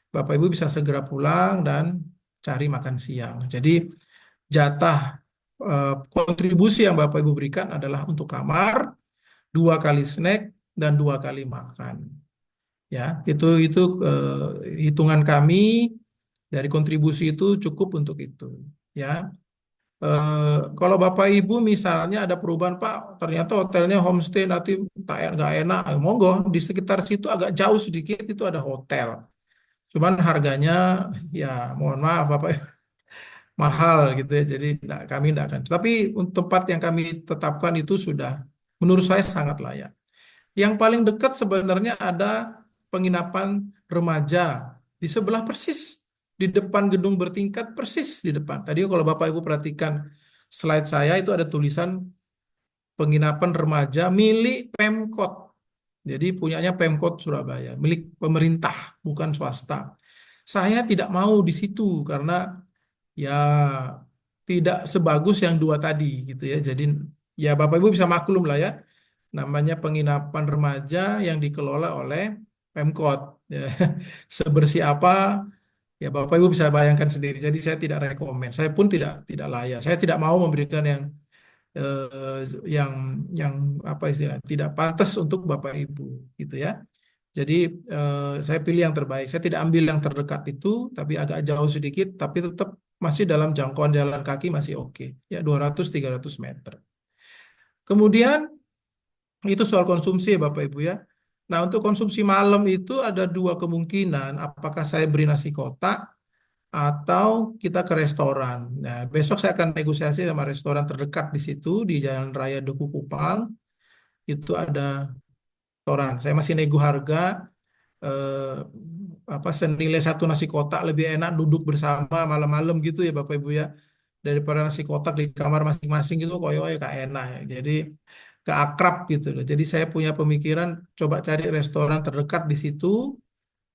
Bapak Ibu bisa segera pulang dan cari makan siang. Jadi jatah kontribusi yang Bapak Ibu berikan adalah untuk kamar, 2 kali snack, dan 2 kali makan. Ya, itu hitungan kami dari kontribusi itu cukup untuk itu. Ya, kalau Bapak Ibu misalnya ada perubahan, Pak, ternyata hotelnya homestay nanti nggak enak, monggo di sekitar situ agak jauh sedikit itu ada hotel. Cuman harganya ya mohon maaf Bapak mahal gitu ya. Jadi kami tidak akan. Tapi untuk tempat yang kami tetapkan itu sudah menurut saya sangat layak. Yang paling dekat sebenarnya ada penginapan remaja di sebelah persis di depan gedung bertingkat persis di depan. Tadi kalau Bapak Ibu perhatikan slide saya itu ada tulisan penginapan remaja milik Pemkot. Jadi punyanya Pemkot Surabaya, milik pemerintah bukan swasta. Saya tidak mau di situ karena ya tidak sebagus yang 2 tadi gitu ya. Jadi ya Bapak Ibu bisa maklum lah ya, namanya penginapan remaja yang dikelola oleh Pemkot. Ya. Sebersih apa ya Bapak Ibu bisa bayangkan sendiri. Jadi saya tidak rekomen. Saya pun tidak layak. Saya tidak mau memberikan eh, yang yang apa istilah tidak pantas untuk Bapak Ibu gitu ya. Jadi saya pilih yang terbaik. Saya tidak ambil yang terdekat itu, tapi agak jauh sedikit, tapi tetap masih dalam jangkauan jalan kaki masih oke. Ya 200-300 meter. Kemudian itu soal konsumsi ya Bapak Ibu ya. Nah untuk konsumsi malam itu ada 2 kemungkinan. Apakah saya beri nasi kotak atau kita ke restoran. Nah besok saya akan negosiasi sama restoran terdekat di situ di Jalan Raya Duku Kupang. Itu ada restoran. Saya masih nego harga eh, apa senilai 1 nasi kotak lebih enak duduk bersama malam-malam gitu ya Bapak Ibu ya daripada nasi kotak di kamar masing-masing gitu koyo gak enak ya. Jadi gak akrab gitu loh. Jadi saya punya pemikiran coba cari restoran terdekat di situ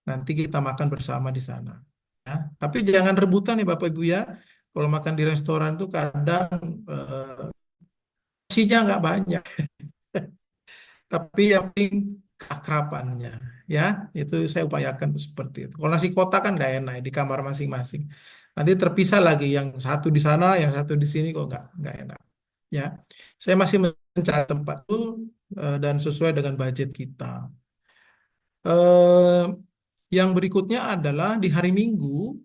nanti kita makan bersama di sana. Ya. Tapi jangan rebutan ya Bapak Ibu ya. Kalau makan di restoran tuh kadang porsinya nggak banyak. Tapi yang penting keakrabannya ya itu saya upayakan seperti itu. Kalau nasi kotak kan nggak enak ya, di kamar masing-masing. Nanti terpisah lagi yang satu di sana, yang satu di sini kok nggak enak ya. Saya masih mencari tempat itu dan sesuai dengan budget kita. Eh, yang berikutnya adalah di hari Minggu,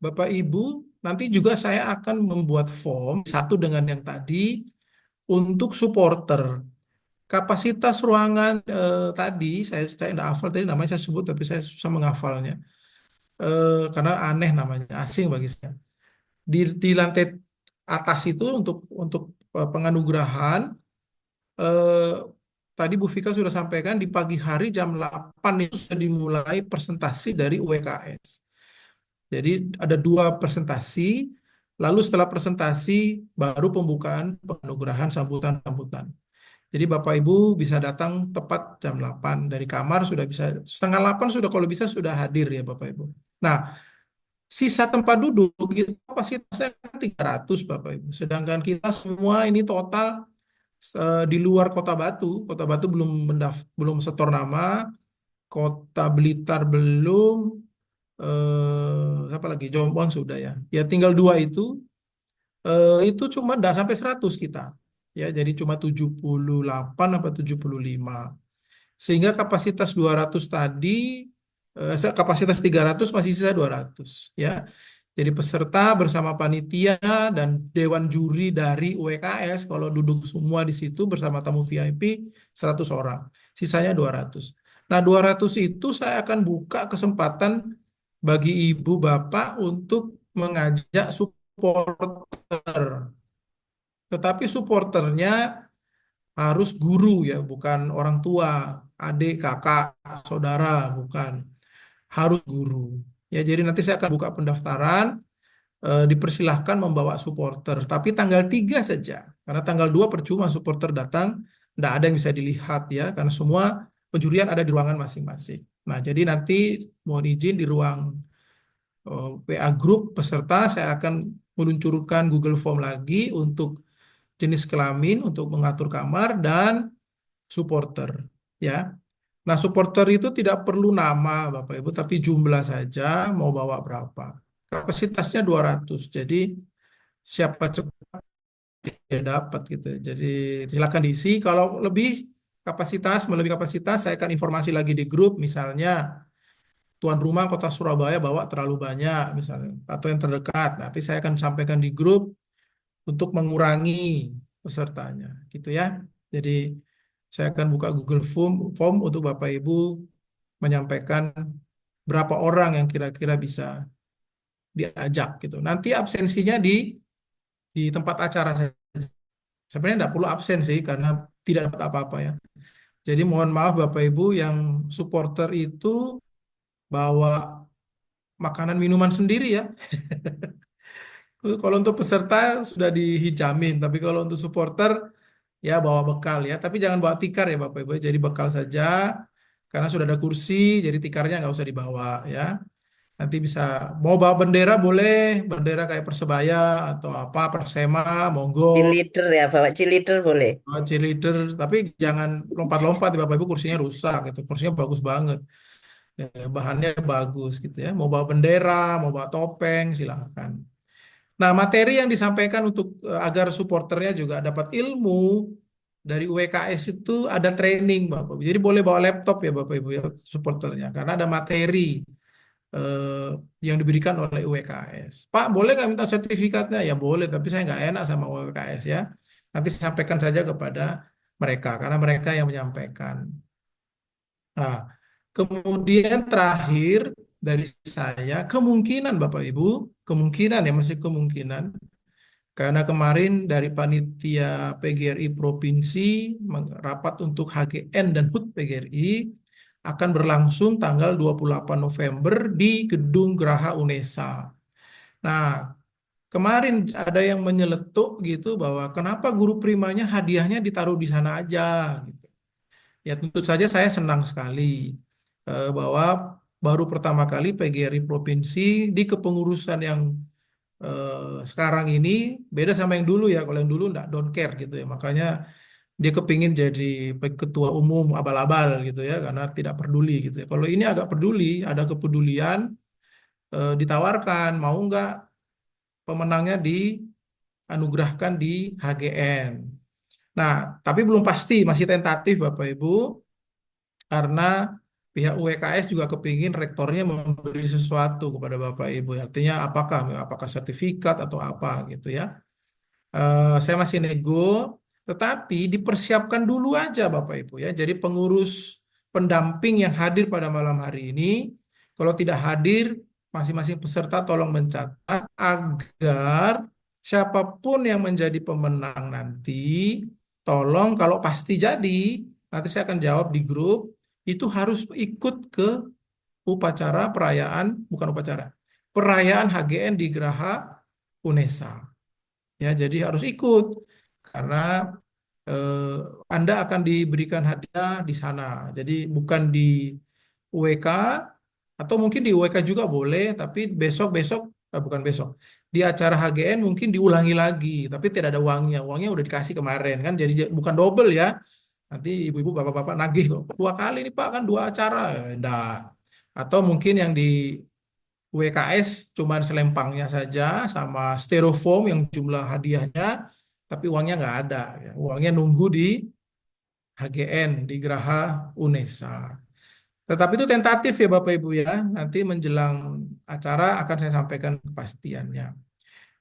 Bapak Ibu, nanti juga saya akan membuat form satu dengan yang tadi untuk supporter. Kapasitas ruangan tadi saya tidak hafal tadi namanya saya sebut tapi saya susah menghafalnya karena aneh namanya asing bagi saya. Di lantai atas itu untuk penganugerahan eh, tadi Bu Fika sudah sampaikan di pagi hari jam 8 itu sudah dimulai presentasi dari UWKS. Jadi ada 2 presentasi, lalu setelah presentasi baru pembukaan penganugerahan sambutan-sambutan. Jadi Bapak Ibu bisa datang tepat jam 8 dari kamar sudah bisa setengah 8 sudah kalau bisa sudah hadir ya Bapak Ibu. Nah, sisa tempat duduk kita kapasitasnya 300 Bapak Ibu. Sedangkan kita semua ini total di luar Kota Batu. Kota Batu belum setor nama, Kota Blitar belum, siapa lagi? Jombang sudah ya. Ya tinggal 2 itu cuma tidak sampai 100 kita. Ya, jadi cuma 78 apa 75. Sehingga kapasitas 200 tadi kapasitas 300 masih sisa 200 ya. Jadi peserta bersama panitia dan dewan juri dari UWKS kalau duduk semua di situ bersama tamu VIP 100 orang. Sisanya 200. Nah, 200 itu saya akan buka kesempatan bagi ibu bapak untuk mengajak supporter. Tetapi supporternya harus guru ya, bukan orang tua, adik, kakak, saudara, bukan. Harus guru. Ya, jadi nanti saya akan buka pendaftaran, dipersilahkan membawa supporter. Tapi tanggal 3 saja, karena tanggal 2 percuma supporter datang, tidak ada yang bisa dilihat ya, karena semua penjurian ada di ruangan masing-masing. Nah, jadi nanti mohon izin di ruang WA grup peserta, saya akan meluncurkan Google Form lagi untuk jenis kelamin untuk mengatur kamar dan supporter ya. Nah, supporter itu tidak perlu nama Bapak Ibu, tapi jumlah saja mau bawa berapa. Kapasitasnya 200. Jadi siapa cepat dia dapat gitu. Jadi silakan diisi. Kalau melebihi kapasitas, saya akan informasi lagi di grup. Misalnya tuan rumah Kota Surabaya bawa terlalu banyak misalnya, atau yang terdekat. Nanti saya akan sampaikan di grup untuk mengurangi pesertanya, gitu ya. Jadi saya akan buka Google Form untuk Bapak Ibu menyampaikan berapa orang yang kira-kira bisa diajak gitu. Nanti absensinya di tempat acara saja. Sebenarnya tidak perlu absen sih karena tidak dapat apa-apa ya. Jadi mohon maaf Bapak Ibu yang supporter itu bawa makanan minuman sendiri ya. Kalau untuk peserta sudah dihijamin, tapi kalau untuk supporter ya bawa bekal ya. Tapi jangan bawa tikar ya Bapak Ibu. Jadi bekal saja karena sudah ada kursi, jadi tikarnya nggak usah dibawa ya. Nanti bisa mau bawa bendera boleh, bendera kayak Persebaya atau apa Persema, monggo. Cheerleader ya, bawa cheerleader boleh. Bawa cheerleader, tapi jangan lompat-lompat ya Bapak Ibu, kursinya rusak gitu. Kursinya bagus banget. Ya, bahannya bagus gitu ya. Mau bawa bendera, mau bawa topeng, silakan. Nah, materi yang disampaikan untuk agar supporternya juga dapat ilmu dari UWKS itu ada training Bapak Ibu. Jadi boleh bawa laptop ya Bapak Ibu ya supporternya karena ada materi eh, yang diberikan oleh UWKS. Pak, boleh nggak minta sertifikatnya? Ya boleh, tapi saya nggak enak sama UWKS ya. Nanti sampaikan saja kepada mereka karena mereka yang menyampaikan. Nah, kemudian terakhir dari saya kemungkinan Bapak Ibu, kemungkinan ya masih kemungkinan karena kemarin dari panitia PGRI Provinsi rapat untuk HGN dan HUT PGRI akan berlangsung tanggal 28 November di Gedung Geraha Unesa. Nah, kemarin ada yang menyeletuk gitu bahwa kenapa guru primanya hadiahnya ditaruh di sana aja gitu. Ya tentu saja saya senang sekali bahwa baru pertama kali PGRI Provinsi di kepengurusan yang sekarang ini beda sama yang dulu ya. Kalau yang dulu enggak don't care gitu ya. Makanya dia kepingin jadi ketua umum abal-abal gitu ya karena tidak peduli gitu ya. Kalau ini agak peduli, ada kepedulian, ditawarkan mau nggak pemenangnya dianugerahkan di HGN. Nah, tapi belum pasti, masih tentatif Bapak Ibu karena pihak UWKS juga kepingin rektornya memberi sesuatu kepada Bapak Ibu. Artinya apakah sertifikat atau apa gitu ya. Saya masih nego, tetapi dipersiapkan dulu aja Bapak Ibu ya. Jadi pengurus pendamping yang hadir pada malam hari ini, kalau tidak hadir, masing-masing peserta tolong mencatat agar siapapun yang menjadi pemenang nanti, tolong kalau pasti jadi, nanti saya akan jawab di grup, itu harus ikut ke upacara perayaan, bukan upacara, perayaan HGN di Geraha Unesa. Ya, jadi harus ikut karena eh, Anda akan diberikan hadiah di sana. Jadi bukan di UWK atau mungkin di UWK juga boleh, tapi besok-besok bukan besok. Di acara HGN mungkin diulangi lagi, tapi tidak ada uangnya. Uangnya udah dikasih kemarin kan, jadi bukan double ya. Nanti ibu-ibu, bapak-bapak nagih kok. 2 kali nih Pak kan 2 acara. Enggak. Atau mungkin yang di WKS cuman selempangnya saja sama styrofoam yang jumlah hadiahnya, tapi uangnya nggak ada. Ya. Uangnya nunggu di HGN, di Geraha Unesa. Tetapi itu tentatif ya Bapak Ibu ya. Nanti menjelang acara akan saya sampaikan kepastiannya.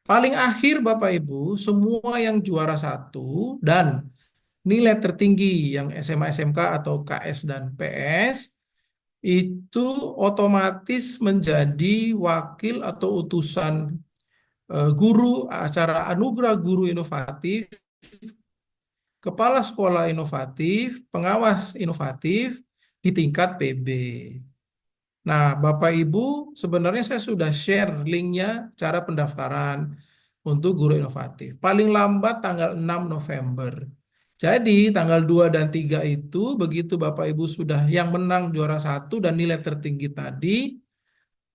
Paling akhir Bapak Ibu, semua yang juara 1 dan nilai tertinggi yang SMA, SMK atau KS dan PS itu otomatis menjadi wakil atau utusan guru acara anugerah guru inovatif, kepala sekolah inovatif, pengawas inovatif di tingkat PB. Nah, Bapak Ibu, sebenarnya saya sudah share linknya cara pendaftaran untuk guru inovatif. Paling lambat tanggal 6 November. Jadi tanggal 2 dan 3 itu begitu Bapak Ibu sudah yang menang juara 1 dan nilai tertinggi tadi,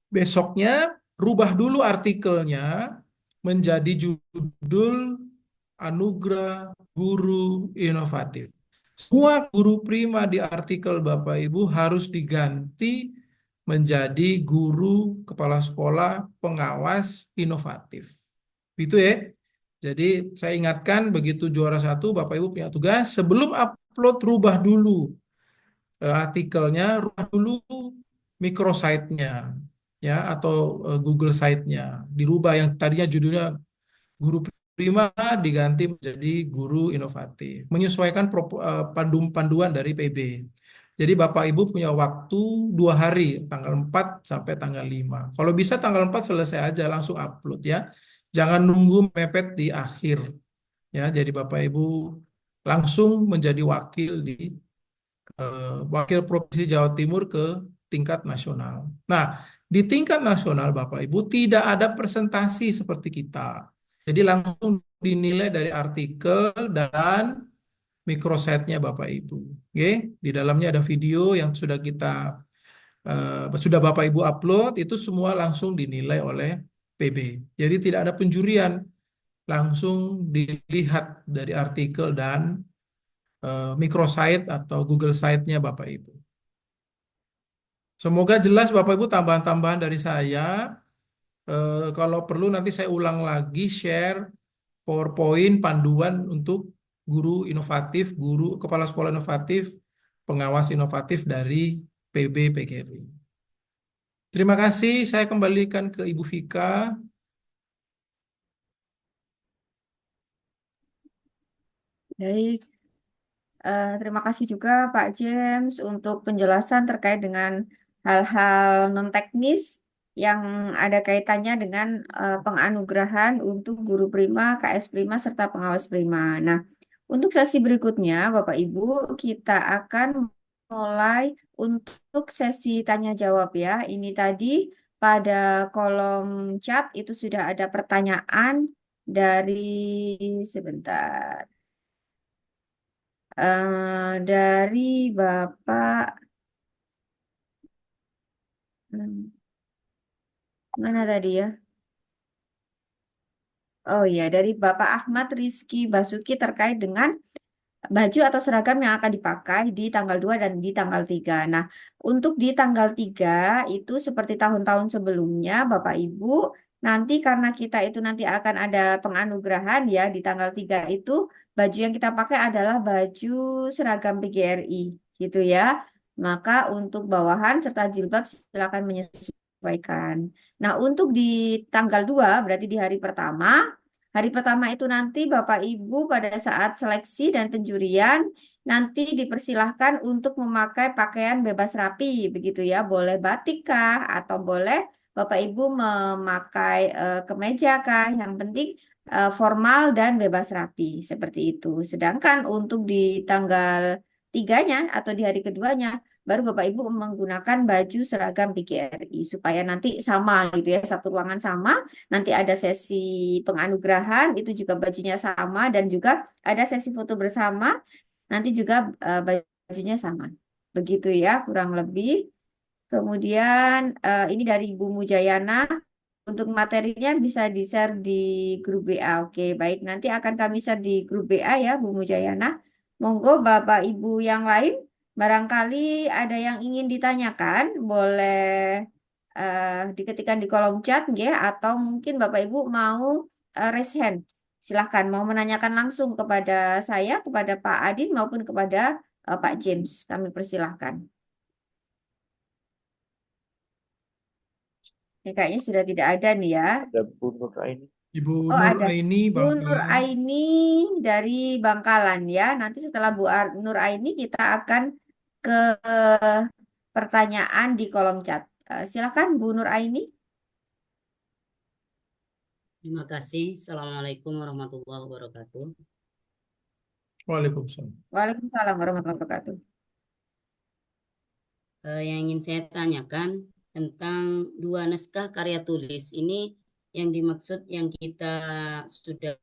besoknya rubah dulu artikelnya menjadi judul Anugerah Guru Inovatif. Semua guru prima di artikel Bapak Ibu harus diganti menjadi guru kepala sekolah pengawas inovatif. Itu ya. Jadi saya ingatkan begitu juara satu Bapak Ibu punya tugas sebelum upload rubah dulu artikelnya, rubah dulu microsite-nya ya atau Google site-nya. Dirubah yang tadinya judulnya guru prima diganti menjadi guru inovatif, menyesuaikan panduan dari PB. Jadi Bapak Ibu punya waktu 2 hari, tanggal 4 sampai tanggal 5. Kalau bisa tanggal 4 selesai aja, langsung upload ya. Jangan nunggu mepet di akhir. Ya, jadi Bapak Ibu langsung menjadi wakil Provinsi Jawa Timur ke tingkat nasional. Nah, di tingkat nasional Bapak Ibu tidak ada presentasi seperti kita. Jadi langsung dinilai dari artikel dan microsite-nya Bapak Ibu. Oke, di dalamnya ada video yang sudah Bapak Ibu upload, itu semua langsung dinilai oleh PB. Jadi tidak ada penjurian, langsung dilihat dari artikel dan microsite atau Google site-nya Bapak Ibu. Semoga jelas Bapak Ibu tambahan-tambahan dari saya. Kalau perlu nanti saya ulang lagi share PowerPoint panduan untuk guru inovatif, guru kepala sekolah inovatif, pengawas inovatif dari PB PGRI. Terima kasih, saya kembalikan ke Ibu Vika. Baik, terima kasih juga Pak James untuk penjelasan terkait dengan hal-hal non-teknis yang ada kaitannya dengan penganugerahan untuk guru prima, KS prima, serta pengawas prima. Nah, untuk sesi berikutnya, Bapak Ibu, kita akan mulai untuk sesi tanya jawab ya. Ini tadi pada kolom chat itu sudah ada pertanyaan dari sebentar. Dari Bapak mana tadi ya? Oh iya, dari Bapak Ahmad Rizky Basuki terkait dengan baju atau seragam yang akan dipakai di tanggal 2 dan di tanggal 3. Nah, untuk di tanggal 3 itu seperti tahun-tahun sebelumnya, Bapak Ibu, nanti karena kita itu nanti akan ada penganugerahan ya, di tanggal 3 itu baju yang kita pakai adalah baju seragam PGRI, gitu ya. Maka untuk bawahan serta jilbab silakan menyesuaikan. Nah, untuk di tanggal 2 berarti di hari pertama, hari pertama itu nanti Bapak Ibu pada saat seleksi dan penjurian nanti dipersilahkan untuk memakai pakaian bebas rapi, begitu ya. Boleh batik kah atau boleh Bapak Ibu memakai kemeja kah? Yang penting formal dan bebas rapi seperti itu. Sedangkan untuk di tanggal 3-nya atau di hari keduanya baru Bapak Ibu menggunakan baju seragam PGRI supaya nanti sama gitu ya, satu ruangan sama. Nanti ada sesi penganugerahan, itu juga bajunya sama, dan juga ada sesi foto bersama, nanti juga bajunya sama. Begitu ya, kurang lebih. Kemudian ini dari Ibu Mujayana, untuk materinya bisa di-share di grup WA. Oke, baik. Nanti akan kami share di grup WA ya, Bu Mujayana. Monggo Bapak Ibu yang lain, barangkali ada yang ingin ditanyakan, boleh diketikkan di kolom chat, ya, atau mungkin Bapak Ibu mau raise hand. Silahkan, mau menanyakan langsung kepada saya, kepada Pak Adin, maupun kepada Pak James. Kami persilahkan. Ini kayaknya sudah tidak ada nih ya. Ada Bu Nur Aini. Ibu Oh, Nur ada. Aini Bu Nur Bangkalan. Aini dari Bangkalan ya. Nanti setelah Nur Aini kita akan ke pertanyaan di kolom chat. Silakan Bu Nur Aini. Terima kasih. Assalamualaikum warahmatullahi wabarakatuh. Waalaikumsalam. Waalaikumsalam warahmatullahi wabarakatuh. Yang ingin saya tanyakan tentang 2 naskah karya tulis ini, yang dimaksud yang kita sudah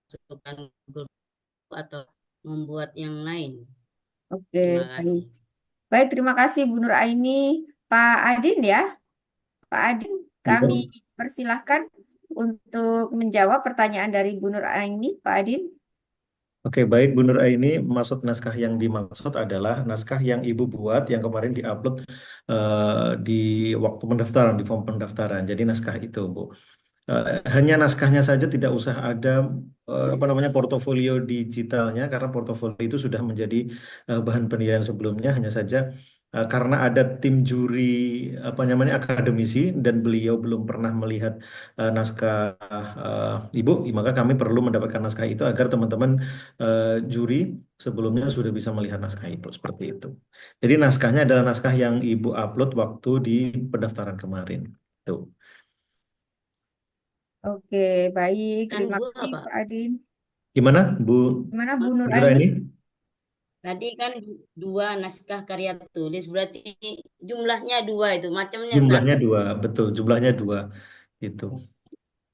masukkan Google atau membuat yang lain. Oke, Terima baik. kasih. Baik, terima kasih Bu Nur Aini. Pak Adin ya. Pak Adin, kami persilahkan untuk menjawab pertanyaan dari Bu Nur Aini. Pak Adin. Oke, baik Bu Nur Aini, maksud naskah yang dimaksud adalah naskah yang Ibu buat yang kemarin diupload di waktu pendaftaran, di form pendaftaran. Jadi naskah itu, Bu. Hanya naskahnya saja, tidak usah ada apa namanya portofolio digitalnya, karena portofolio itu sudah menjadi bahan penilaian sebelumnya. Hanya saja karena ada tim juri apa namanya akademisi dan beliau belum pernah melihat naskah Ibu, maka kami perlu mendapatkan naskah itu agar teman-teman juri sebelumnya sudah bisa melihat naskah Ibu seperti itu. Jadi naskahnya adalah naskah yang Ibu upload waktu di pendaftaran kemarin. Tuh. Oke, baik. Kan Terima dua, kasih Pak. Pak Adin. Gimana Bu Gimana Bu Nur Nur Aini? Aini? Tadi kan dua naskah karya tulis, berarti jumlahnya dua itu, macamnya Jumlahnya satu. dua, betul. Jumlahnya dua. Itu.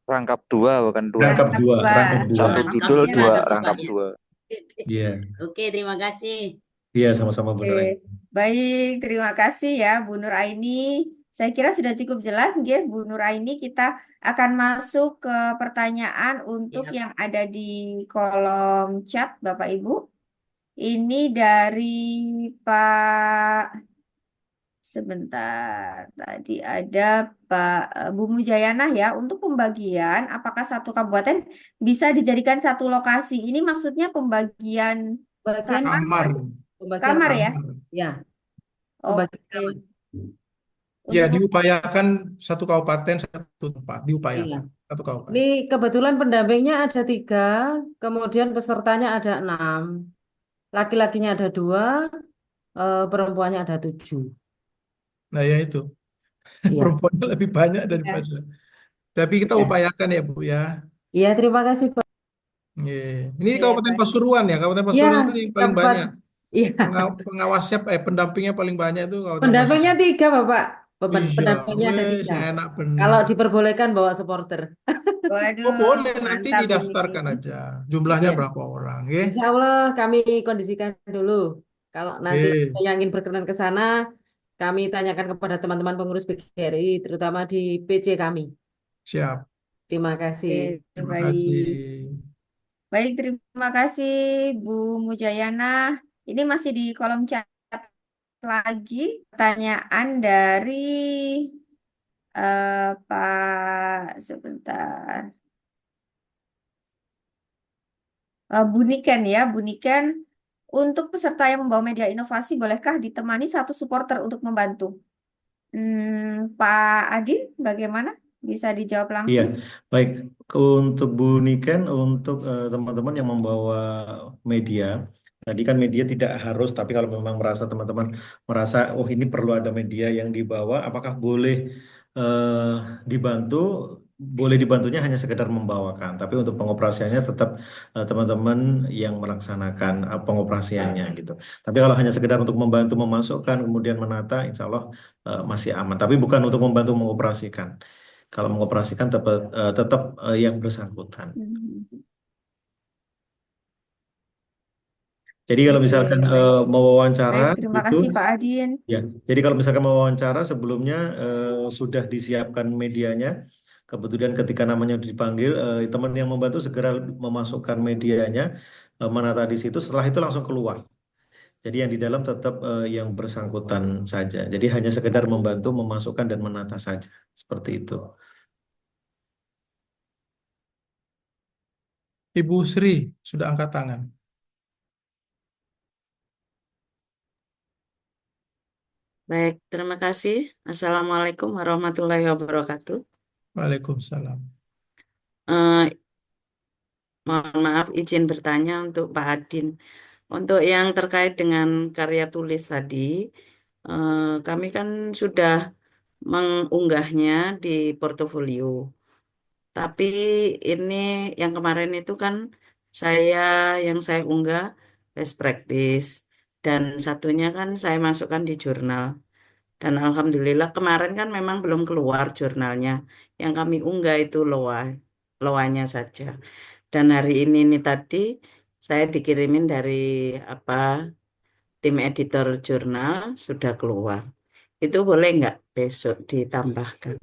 Rangkap dua bukan dua. Rangkap Rangkap dua, dua. rangkap dua. Satu judul Rangkapnya dua, nggak ngerti, Pak rangkap ya. dua. Iya, Oke, terima kasih. iya sama-sama Bu Oke, Nur Aini. baik. Terima kasih ya Bu Nur Aini. Saya kira sudah cukup jelas, nggih, Bu Nur Aini. Kita akan masuk ke pertanyaan untuk Ya, yang ada di kolom chat, Bapak Ibu. Ini dari Pak, sebentar. Tadi ada Pak Bu Mujayana ya. Untuk pembagian, apakah satu kabupaten bisa dijadikan satu lokasi? Ini maksudnya pembagian Bagian kamar, Kamar. pembagian kamar ya? Kamar. ya, pembagian Oke. kamar. Ya, Untuk diupayakan satu kabupaten satu tempat. Iya. Diupayakan satu kabupaten. Ini kebetulan pendampingnya ada 3, kemudian pesertanya ada 6. Laki-lakinya ada 2, perempuannya ada 7. Nah, ya itu. Iya. Perempuannya lebih banyak ya, daripada. Tapi kita Iya. upayakan ya, Bu ya. Iya, terima kasih, Pak. Iya. Ini oke, Kabupaten baik. Pasuruan ya. Kabupaten Iya, Pasuruan itu yang paling Kabupaten. banyak. Iya, Pengawasnya, pendampingnya paling banyak itu Kabupaten pendampingnya Pasuruan. 3, Bapak. Iya, Pendampingnya ada wes 3. enak Kalau benar. diperbolehkan bawa supporter. Oh Waduh, boleh, nanti mantap ini. didaftarkan aja. Jumlahnya Iya. berapa orang, ya? Insya Allah kami kondisikan dulu. Kalau nanti ada Oke, yang ingin berkenan ke sana, kami tanyakan kepada teman-teman pengurus PGRI, terutama di PC kami. siap. Terima kasih. Oke, Terima kasih. baik. Baik, terima kasih Bu Mujayana. Ini masih di kolom chat lagi pertanyaan dari Pak, sebentar. Bu Niken ya, Bu Niken. Untuk peserta yang membawa media inovasi, bolehkah ditemani satu supporter untuk membantu? Pak Adin, bagaimana? Bisa dijawab Iya, langsung? baik. Untuk Bu Niken, untuk teman-teman yang membawa media, tadi kan media tidak harus, tapi kalau memang merasa teman-teman merasa, oh ini perlu ada media yang dibawa, apakah boleh eh, dibantu? Boleh dibantunya hanya sekedar membawakan, tapi untuk pengoperasiannya tetap teman-teman yang melaksanakan pengoperasiannya gitu. Tapi kalau hanya sekedar untuk membantu memasukkan, kemudian menata, insya Allah masih aman. Tapi bukan untuk membantu mengoperasikan. Kalau mengoperasikan tetap yang bersangkutan. Hmm. Jadi kalau Oke, misalkan baik. mau wawancara Baik, terima itu kasih Pak Adin. ya. Jadi kalau misalkan mau wawancara sebelumnya sudah disiapkan medianya. Kebetulan ketika namanya dipanggil, teman yang membantu segera memasukkan medianya, menata di situ. Setelah itu langsung keluar. Jadi yang di dalam tetap yang bersangkutan saja. Jadi hanya sekedar membantu memasukkan dan menata saja. Seperti itu. Ibu Sri sudah angkat tangan. Baik, terima kasih. Assalamualaikum warahmatullahi wabarakatuh. Waalaikumsalam. Eh, Mohon maaf izin bertanya untuk Pak Adin. Untuk yang terkait dengan karya tulis tadi, kami kan sudah mengunggahnya di portofolio. Tapi ini yang kemarin itu kan saya yang saya unggah best practice dan satunya kan saya masukkan di jurnal. Dan alhamdulillah kemarin kan memang belum keluar jurnalnya. Yang kami unggah itu loanya saja. Dan hari ini nih tadi saya dikirimin dari apa tim editor jurnal sudah keluar. Itu boleh nggak besok ditambahkan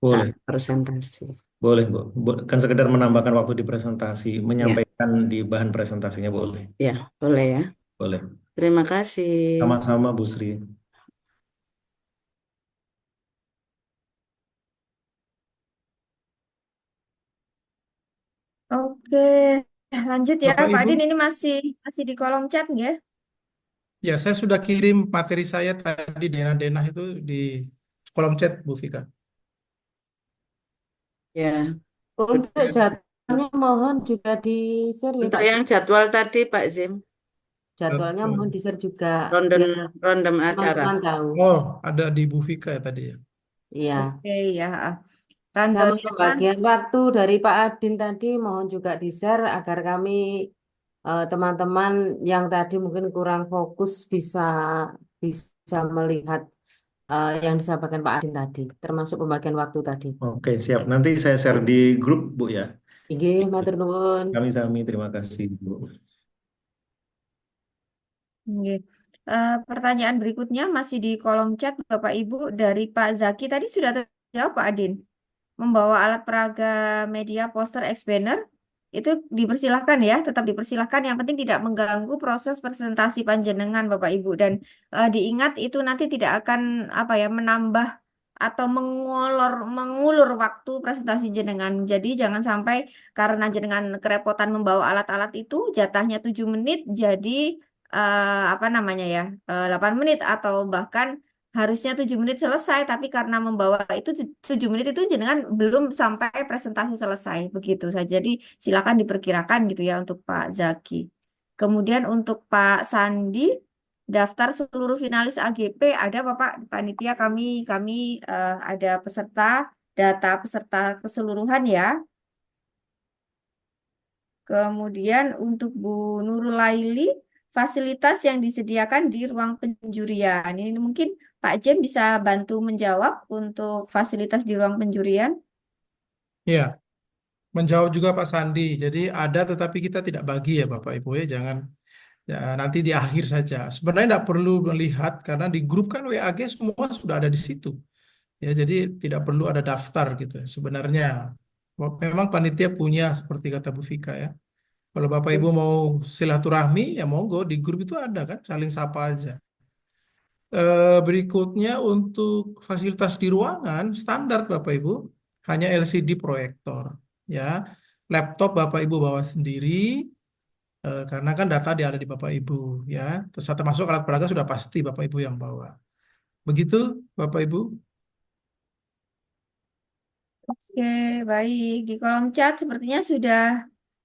saat Boleh. presentasi? Boleh, Bu. Kan sekedar menambahkan waktu di presentasi, Ya, menyampaikan di bahan presentasinya boleh. ya, boleh ya. Boleh. Terima kasih. Sama-sama, Bu Sri. Oke, lanjut ya Bapak Pak Ibu, Adin, ini masih masih di kolom chat ya? ya saya sudah kirim materi saya tadi denah-denah itu di kolom chat Bu Vika. Ya, Untuk jadwalnya mohon juga di-share ya untuk Pak. yang jadwal tadi Pak Zim, Jadwalnya mohon di-share juga rondem biar rondem acara. teman-teman tahu. Oh, ada di Bu Vika ya tadi ya. Iya. Oke ya, Sama rundownnya pembagian waktu dari Pak Adin tadi mohon juga di-share agar kami teman-teman yang tadi mungkin kurang fokus bisa melihat yang disampaikan Pak Adin tadi, termasuk pembagian waktu tadi. Oke, siap. Nanti saya share di grup, Bu ya. Oke, matur nuwun. Kami sami, terima kasih, Bu. Oke. Pertanyaan berikutnya masih di kolom chat Bapak Ibu dari Pak Zaki tadi sudah terjawab Pak Adin. Membawa alat peraga media poster X banner itu dipersilahkan ya, tetap dipersilahkan. Yang penting tidak mengganggu proses presentasi panjenengan Bapak Ibu dan diingat itu nanti tidak akan apa ya menambah atau mengulur waktu presentasi jenengan. Jadi jangan sampai karena jenengan kerepotan membawa alat-alat itu jatahnya 7 menit jadi apa namanya ya 8 menit atau bahkan harusnya 7 menit selesai, tapi karena membawa itu 7 menit itu jenengan belum sampai presentasi selesai. Begitu saja. Jadi silakan diperkirakan gitu ya untuk Pak Zaki. Kemudian untuk Pak Sandi, daftar seluruh finalis AGP ada Bapak panitia kami ada peserta, data peserta keseluruhan ya. Kemudian untuk Bu Nurulaili, fasilitas yang disediakan di ruang penjurian. Ini mungkin Pak Jem bisa bantu menjawab untuk fasilitas di ruang penjurian. Ya, menjawab juga Pak Sandi. Jadi ada tetapi kita tidak bagi ya Bapak Ibu ya, jangan ya, nanti di akhir saja. Sebenarnya tidak perlu melihat karena di grup kan WAG semua sudah ada di situ. Ya, jadi tidak perlu ada daftar gitu sebenarnya. Memang panitia punya seperti kata Bu Vika ya. Kalau Bapak Ibu mau silaturahmi ya monggo di grup itu ada kan saling sapa aja. Berikutnya untuk fasilitas di ruangan standar Bapak Ibu hanya LCD proyektor ya. Laptop Bapak Ibu bawa sendiri karena kan data dia ada di Bapak Ibu ya. Terus termasuk alat peraga sudah pasti Bapak Ibu yang bawa. Begitu Bapak Ibu Oke, baik. Di kolom chat sepertinya sudah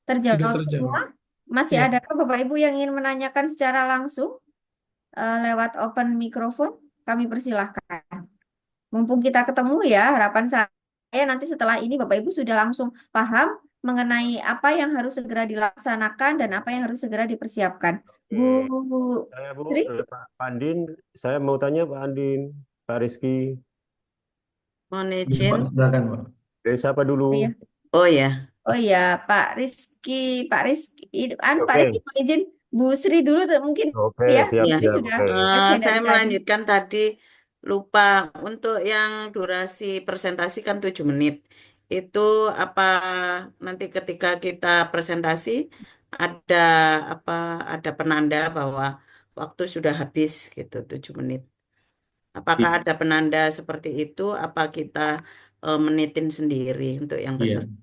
sudah terjawab semua. terjawab. Masih Ya, adakah Bapak Ibu yang ingin menanyakan secara langsung lewat open microphone? Kami persilahkan. Mumpung kita ketemu ya, harapan saya nanti setelah ini Bapak Ibu sudah langsung paham mengenai apa yang harus segera dilaksanakan dan apa yang harus segera dipersiapkan. Bu Saya Sri? Pak Andin, saya mau tanya Pak Andin, Pak Rizky, Mohon Bisa, izin. Pak, silakan, Pak. dari siapa dulu? Oh ya, Oh ya, oh ya, Pak Rizky, Pak Rizky Oke, mau izin Bu Sri dulu mungkin oke, ya, siap, ya. Sri siap, sudah oke. selesai Saya dari tadi. melanjutkan tadi lupa untuk yang durasi presentasi kan 7 menit. Itu apa nanti ketika kita presentasi ada apa ada penanda bahwa waktu sudah habis gitu 7 menit. Apakah Iya. ada penanda seperti itu? Apa kita menitin sendiri untuk yang Iya. peserta?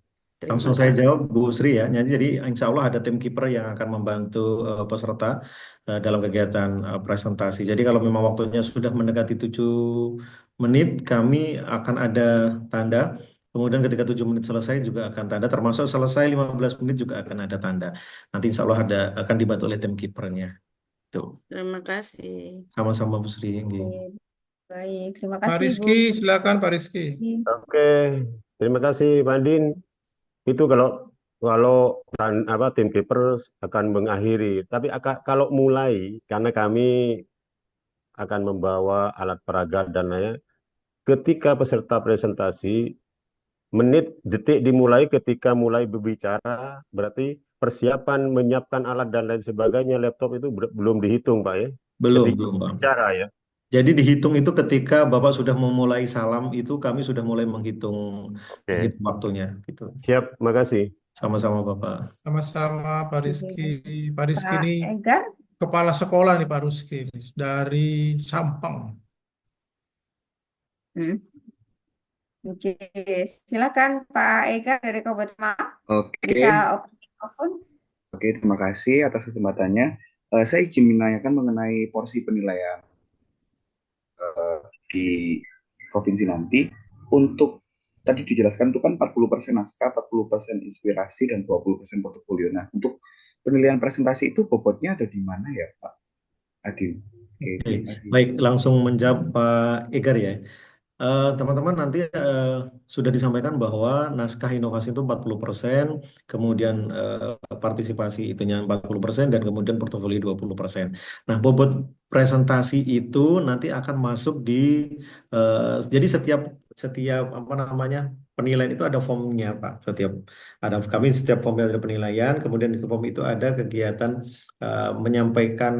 Terima Langsung saya kasih. jawab Bu Sri ya. Jadi insya Allah ada tim kiper yang akan membantu peserta dalam kegiatan presentasi. Jadi kalau memang waktunya sudah mendekati 7 menit, kami akan ada tanda. Kemudian ketika 7 menit selesai juga akan tanda. Termasuk selesai 15 menit juga akan ada tanda. Nanti insya Allah akan dibantu oleh tim kipernya. Tuh. Terima kasih. Sama-sama Bu Sri. Oke, baik, terima Pak kasih Bu. Rizky silakan Pak Rizky. Oke, terima kasih Pak Andin. Itu kalau kalau tim keeper akan mengakhiri, tapi kalau mulai karena kami akan membawa alat peraga dan lainnya, ketika peserta presentasi menit detik dimulai ketika mulai berbicara, berarti persiapan menyiapkan alat dan lain sebagainya laptop itu belum dihitung Pak ya. Belum, Ketika belum Bang. bicara ya. Jadi dihitung itu ketika Bapak sudah memulai salam itu kami sudah mulai menghitung Oke, waktunya gitu. siap, makasih. Sama-sama Bapak. Sama-sama Pak Rizky. Oke. Pak Rizky Pak ini Egar. kepala sekolah nih Pak Rizky dari Sampang. Hmm. Oke, silakan Pak Egar dari Kabupaten Malang. Oke, Bisa open mikrofon. oke, terima kasih atas kesempatannya. Saya izin menanyakan mengenai porsi penilaian di provinsi nanti. Untuk tadi dijelaskan itu kan 40% naskah, 40% inspirasi, dan 20% portofolio. Nah, untuk penilaian presentasi itu bobotnya ada di mana ya, Pak Adil? Oke, Oke, terima kasih. baik langsung menjawab Pak Egar ya. Teman-teman nanti sudah disampaikan bahwa naskah inovasi itu 40%, kemudian partisipasi itunya 40%, dan kemudian portofolio 20%. Nah, bobot presentasi itu nanti akan masuk di jadi setiap setiap apa namanya penilaian itu ada formnya Pak. Setiap form ada penilaian, kemudian di form itu ada kegiatan menyampaikan,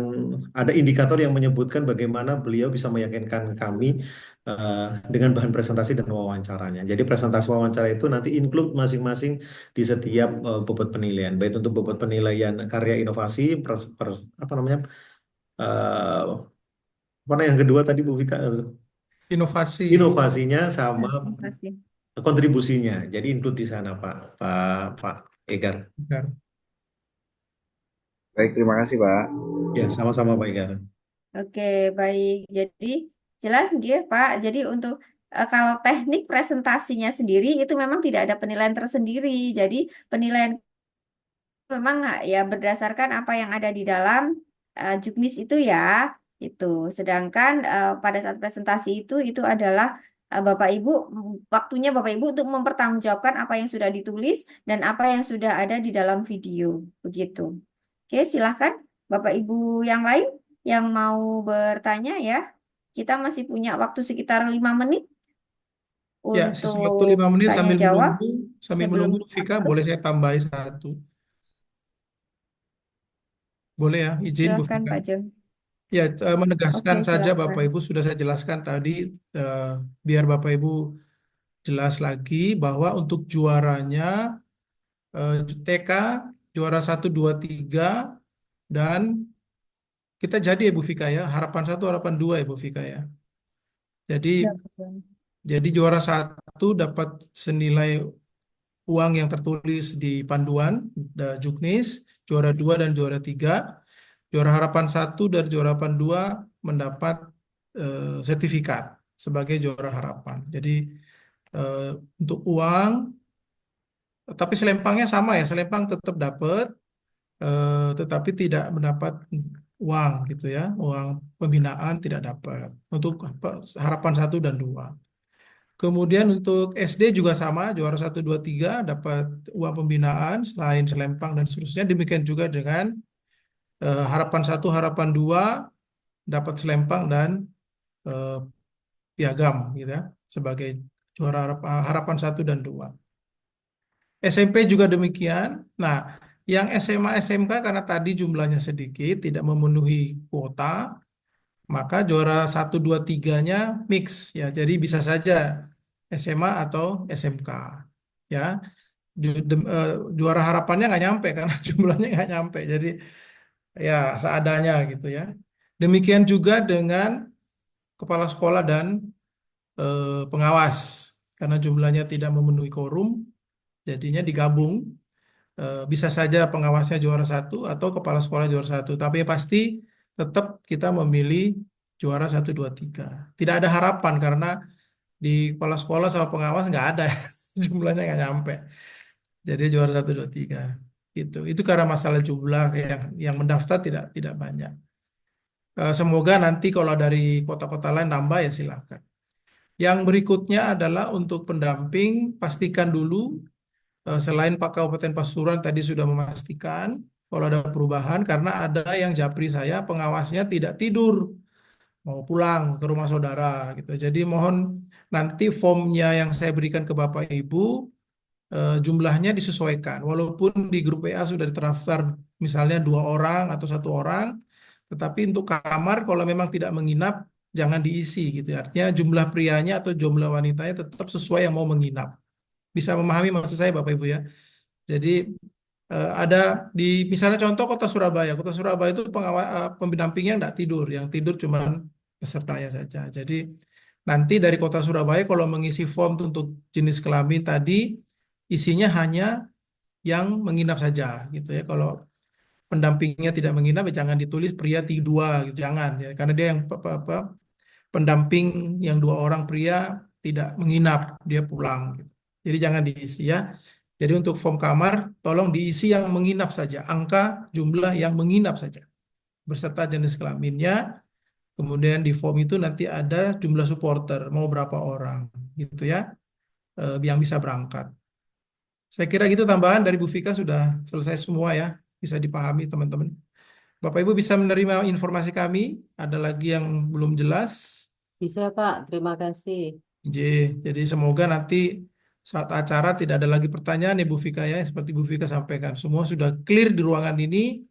ada indikator yang menyebutkan bagaimana beliau bisa meyakinkan kami eh, dengan bahan presentasi dan wawancaranya. Jadi presentasi wawancara itu nanti include masing-masing di setiap bobot penilaian, baik untuk bobot penilaian karya inovasi, apa namanya, eh mana yang kedua tadi Bu Vika, Inovasi. inovasinya sama Terima kasih. kontribusinya. Jadi include di sana Pak Egar. Egar. Baik, terima kasih, Pak. Ya, sama-sama Pak Egar. Oke, baik. Jadi jelas nggih, Pak. Jadi untuk kalau teknik presentasinya sendiri itu memang tidak ada penilaian tersendiri. Jadi penilaian memang ya berdasarkan apa yang ada di dalam juknis itu ya. Itu. Sedangkan pada saat presentasi itu adalah Bapak Ibu waktunya Bapak Ibu untuk mempertanggungjawabkan apa yang sudah ditulis dan apa yang sudah ada di dalam video. Begitu. Oke, silahkan Bapak Ibu yang lain yang mau bertanya ya. Kita masih punya waktu sekitar 5 menit Ya, sisa waktu untuk 5 menit tanya jawab sambil sebelum menunggu kita Vika, tutup. boleh saya tambahi satu. Boleh ya, izin Bu Silakan Vika. Pak Jon. Ya, Oke, menegaskan saja Bapak silakan. Ibu sudah saya jelaskan tadi, biar Bapak Ibu jelas lagi bahwa untuk juaranya TK juara 1, 2, 3 dan kita jadi ya Bu Vika ya, harapan 1, harapan 2 ya Bu Vika ya. Jadi Ya, betul. juara 1 dapat senilai uang yang tertulis di panduan juknis, juara 2 dan juara 3. Juara harapan 1 dan juara harapan 2 mendapat sertifikat sebagai juara harapan. Jadi eh, untuk uang, tapi selempangnya sama ya, selempang tetap dapat, tetapi tidak mendapat uang gitu ya, uang pembinaan tidak dapat untuk harapan 1 dan 2. Kemudian untuk SD juga sama, juara 1, 2, 3 dapat uang pembinaan selain selempang dan seterusnya. Demikian juga dengan harapan 1, harapan 2 dapat selempang dan eh, piagam gitu ya, sebagai juara harapan 1 dan 2. SMP juga demikian. Nah, yang SMA SMK karena tadi jumlahnya sedikit, tidak memenuhi kuota, maka juara 1, 2, 3-nya mix ya. Jadi bisa saja SMA atau SMK ya. Juara harapannya nggak nyampe karena jumlahnya nggak nyampe. Jadi ya seadanya gitu ya. Demikian juga dengan kepala sekolah dan pengawas karena jumlahnya tidak memenuhi quorum, jadinya digabung. Bisa saja pengawasnya juara 1 atau kepala sekolah juara 1, tapi pasti tetap kita memilih juara 1, 2, 3. Tidak ada harapan karena di kepala sekolah sama pengawas nggak ada jumlahnya nggak nyampe. Jadi juara 1, 2, 3 itu karena masalah jumlah yang mendaftar tidak banyak. Semoga nanti kalau dari kota-kota lain nambah ya silakan. Yang berikutnya adalah untuk pendamping, pastikan dulu selain Pak Kabupaten Pasuruan tadi sudah memastikan kalau ada perubahan karena ada yang japri saya pengawasnya tidak tidur mau pulang ke rumah saudara gitu. Jadi mohon nanti formnya yang saya berikan ke Bapak Ibu jumlahnya disesuaikan. Walaupun di grup WA sudah terdaftar misalnya 2 orang atau 1 orang, tetapi untuk kamar kalau memang tidak menginap jangan diisi gitu. Artinya jumlah prianya atau jumlah wanitanya tetap sesuai yang mau menginap. Bisa memahami maksud saya Bapak Ibu ya. Jadi ada di misalnya contoh Kota Surabaya. Kota Surabaya itu pendampingnya nggak tidur, yang tidur cuman pesertanya saja. Jadi nanti dari Kota Surabaya kalau mengisi form untuk jenis kelamin tadi isinya hanya yang menginap saja gitu ya. Kalau pendampingnya tidak menginap ya jangan ditulis pria dua gitu, jangan ya karena dia yang pendamping yang 2 orang pria tidak menginap, dia pulang gitu. Jadi jangan diisi ya. Jadi untuk form kamar tolong diisi yang menginap saja, angka jumlah yang menginap saja beserta jenis kelaminnya. Kemudian di form itu nanti ada jumlah supporter mau berapa orang gitu ya, yang bisa berangkat. Saya kira gitu tambahan dari Bu Vika sudah selesai semua ya, bisa dipahami teman-teman. Bapak Ibu bisa menerima informasi kami, ada lagi yang belum jelas. Bisa Pak, terima kasih. J. Jadi semoga nanti saat acara tidak ada lagi pertanyaan ya Bu Vika ya, seperti Bu Vika sampaikan. Semua sudah clear di ruangan ini,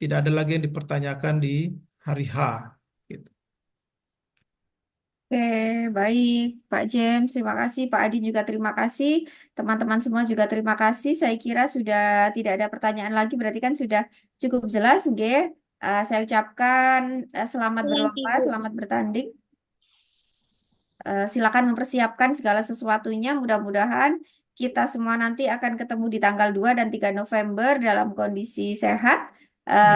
tidak ada lagi yang dipertanyakan di hari H. Gitu. Oke, baik Pak James, terima kasih. Pak Adin juga terima kasih. Teman-teman semua juga terima kasih. Saya kira sudah tidak ada pertanyaan lagi, berarti kan sudah cukup jelas, nggih. Saya ucapkan selamat berlomba, selamat bertanding. Silakan mempersiapkan segala sesuatunya. Mudah-mudahan kita semua nanti akan ketemu di tanggal 2 dan 3 November dalam kondisi sehat,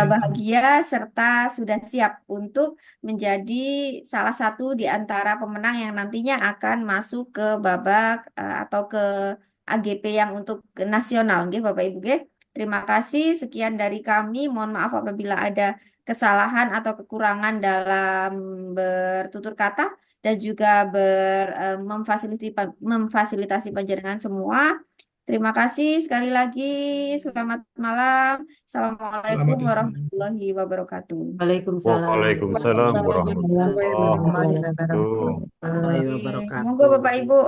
bahagia, serta sudah siap untuk menjadi salah satu di antara pemenang yang nantinya akan masuk ke babak atau ke AGP yang untuk nasional, nggih, Bapak Ibu, nggih. Terima kasih. Sekian dari kami. Mohon maaf apabila ada kesalahan atau kekurangan dalam bertutur kata dan juga memfasilitasi panjenengan semua. Terima kasih sekali lagi. Selamat malam. Assalamualaikum Selamat warahmatullahi wabarakatuh. Waalaikumsalam. Waalaikumsalam warahmatullahi wabarakatuh. Warahmatullahi Oke, wabarakatuh. monggo Bapak Ibu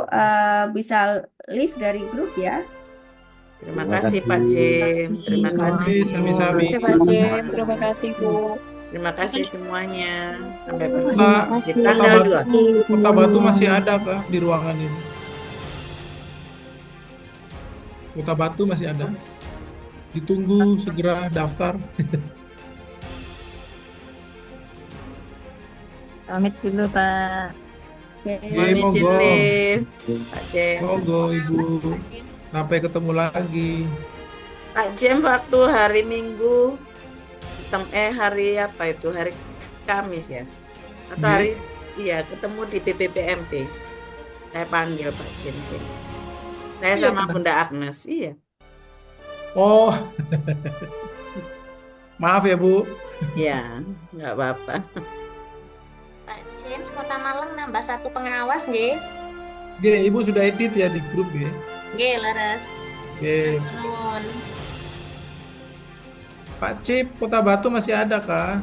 bisa leave dari grup ya. Terima kasih Pak Jem. Terima kasih. Sami-sami. Terima kasih Pak Jem, terima kasih Bu. Terima kasih semuanya. Sampai Kota, bertemu di Kota tanggal Batu, 2. Kota Batu masih ada kah di ruangan ini? Kota Batu masih ada? Ditunggu segera daftar. Pamit dulu Pak. Oke. Mohon izin monggo. live, Pak Jem. Monggo Ibu. Sampai ketemu lagi. Pak Jem waktu hari Minggu, hari apa itu? Hari Kamis ya? Atau hari, iya, ketemu di BPPMP. Saya panggil Pak Jem. Saya Iya, sama benar. Bunda Agnes, iya. Oh, maaf ya Bu. Iya, nggak apa-apa. Pak James, Kota Malang nambah 1 pengawas nggih. Oke, Ibu sudah edit ya di grup ya. Nggih, leres. Oke, Turun. Pak Cip, Kota Batu masih ada kah?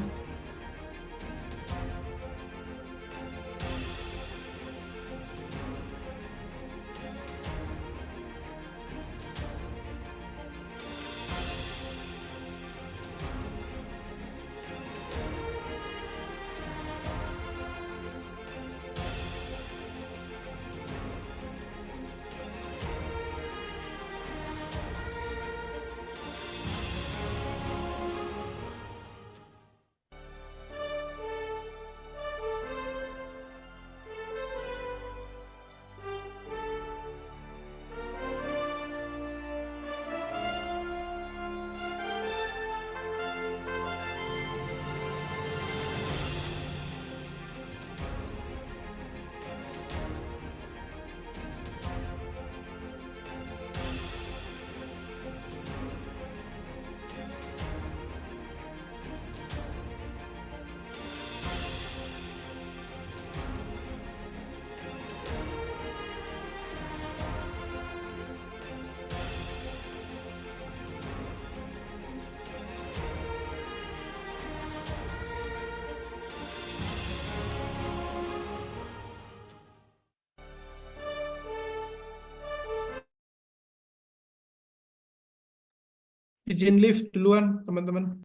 Izin lift duluan, teman-teman.